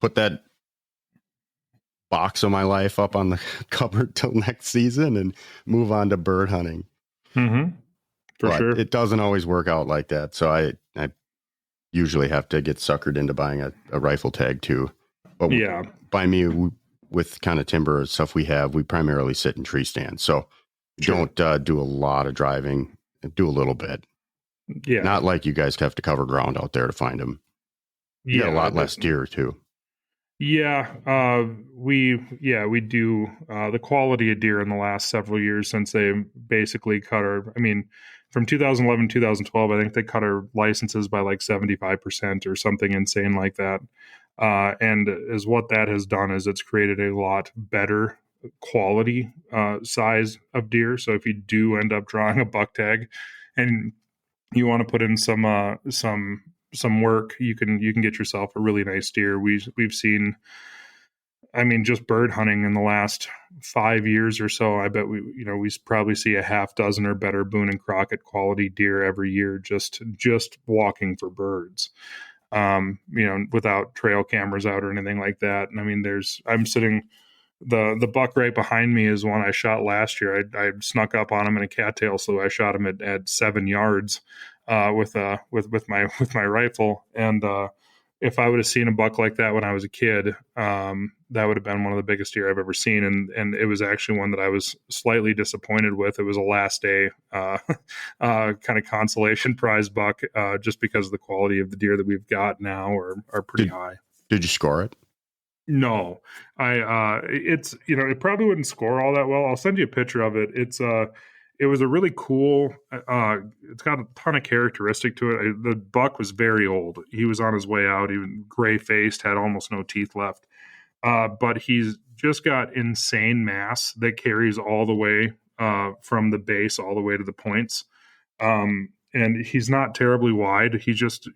put that box of my life up on the cupboard till next season and move on to bird hunting. For sure. It doesn't always work out like that. So I usually have to get suckered into buying a rifle tag too. But by me, with kind of timber stuff we have, we primarily sit in tree stands. So don't do a lot of driving, do a little bit. Yeah. Not like you guys have to cover ground out there to find them. You got a lot less deer too. Yeah. We do. The quality of deer in the last several years since they basically cut from 2011, 2012, I think they cut our licenses by like 75% or something insane like that. And as what that has done is it's created a lot better quality size of deer. So if you do end up drawing a buck tag and you want to put in some work, you can get yourself a really nice deer. We've seen, just bird hunting in the last 5 years or so, I bet we probably see a half dozen or better Boone and Crockett quality deer every year, just walking for birds, without trail cameras out or anything like that. And I'm sitting, the buck right behind me is one I shot last year. I snuck up on him in a cattail slough. I shot him at 7 yards, with my rifle. And, if I would have seen a buck like that when I was a kid, that would have been one of the biggest deer I've ever seen. And it was actually one that I was slightly disappointed with. It was a last day kind of consolation prize buck, just because of the quality of the deer that we've got now are pretty high. Did you score it? No, it's, it probably wouldn't score all that well. I'll send you a picture of it. It was a really cool, it's got a ton of characteristic to it. The buck was very old. He was on his way out, even gray faced, had almost no teeth left. But he's just got insane mass that carries all the way, from the base all the way to the points. And he's not terribly wide. He's just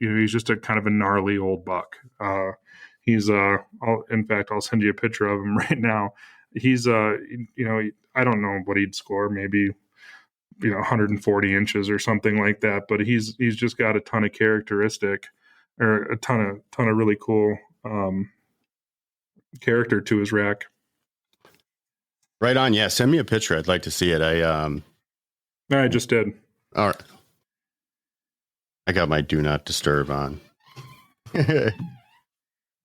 a kind of a gnarly old buck. He's in fact, I'll send you a picture of him right now. He's I don't know what he'd score, maybe 140 inches or something like that, but he's just got a ton of characteristic, or a ton of really cool character to his rack. Right on. Yeah, send me a picture. I'd like to see it. I just did. All right. I got my do not disturb on.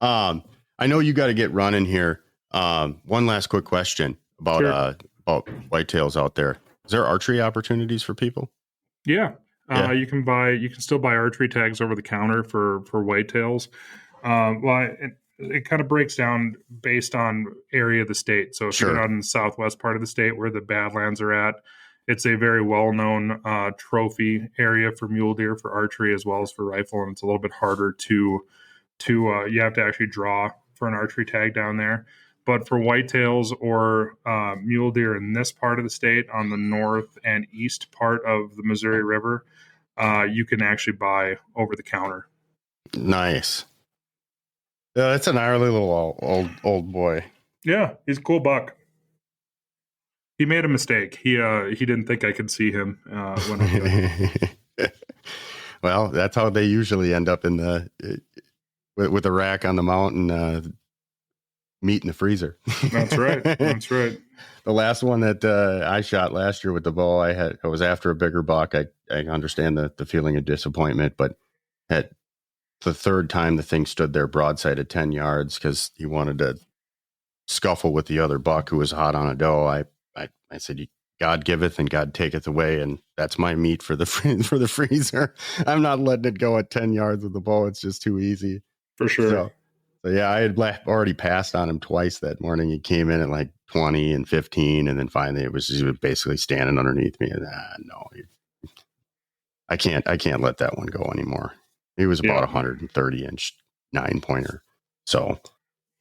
I know you got to get running here. One last quick question about about whitetails out there. Is there archery opportunities for people? Yeah. You can still buy archery tags over the counter for whitetails. It kind of breaks down based on area of the state. So if you're out in the southwest part of the state where the Badlands are at, it's a very well-known trophy area for mule deer for archery as well as for rifle, and it's a little bit harder to you have to actually draw for an archery tag down there. But for whitetails or mule deer in this part of the state, on the north and east part of the Missouri River, you can actually buy over the counter. Nice. Yeah, that's an gnarly little old boy. Yeah, he's a cool buck. He made a mistake. He didn't think I could see him when I killed. Well, that's how they usually end up in with a rack on the mountain, meat in the freezer. That's right. That's right. The last one that I shot last year with the bow, I was after a bigger buck. I understand the feeling of disappointment, but at the third time the thing stood there broadside at 10 yards because he wanted to scuffle with the other buck who was hot on a doe. I said, God giveth and God taketh away, and that's my meat for the freezer. I'm not letting it go at 10 yards with the bow. It's just too easy. For sure. So yeah, I had already passed on him twice that morning. He came in at like 20 and 15, and then finally he was basically standing underneath me. And no, I can't let that one go anymore. He was about 130 inch 9-pointer. So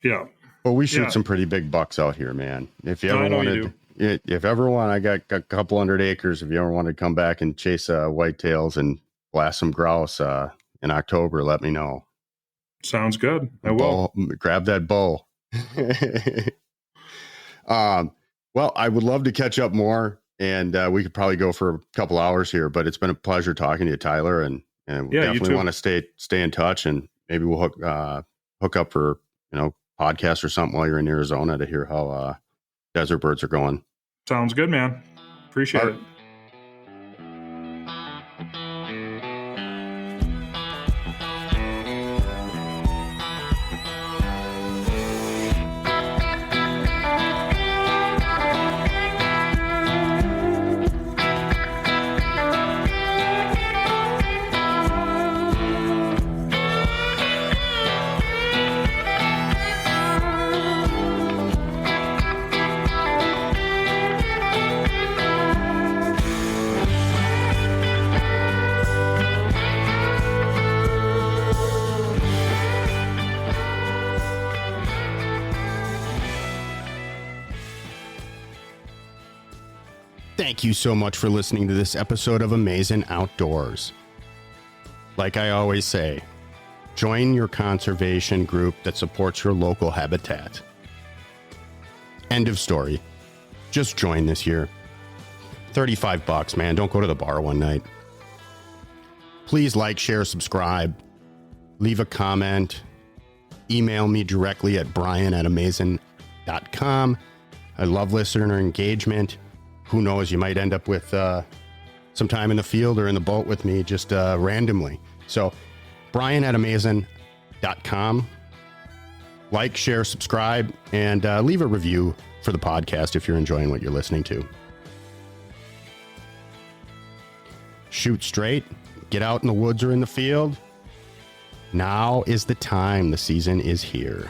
yeah, but we shoot some pretty big bucks out here, man. If you ever wanted, if ever want, I got a couple 100 acres. If you ever want to come back and chase whitetails and blast some grouse in October, let me know. Sounds good. I will. Grab that bow. Well, I would love to catch up more, and we could probably go for a couple hours here, but it's been a pleasure talking to you, Tyler, and we definitely want to stay in touch, and maybe we'll hook up for, podcast or something while you're in Arizona to hear how desert birds are going. Sounds good, man. Appreciate it. Thank you so much for listening to this episode of Amazing Outdoors. Like I always say, join your conservation group that supports your local habitat. End of story. Just join this year. $35, man. Don't go to the bar one night. Please like, share, subscribe. Leave a comment. Email me directly at brian@amazing.com. I love listener engagement. Who knows, you might end up with some time in the field or in the boat with me just randomly. So, brian@amazing.com. uplnd.com. Like, share, subscribe, and leave a review for the podcast if you're enjoying what you're listening to. Shoot straight, get out in the woods or in the field. Now is the time. The season is here.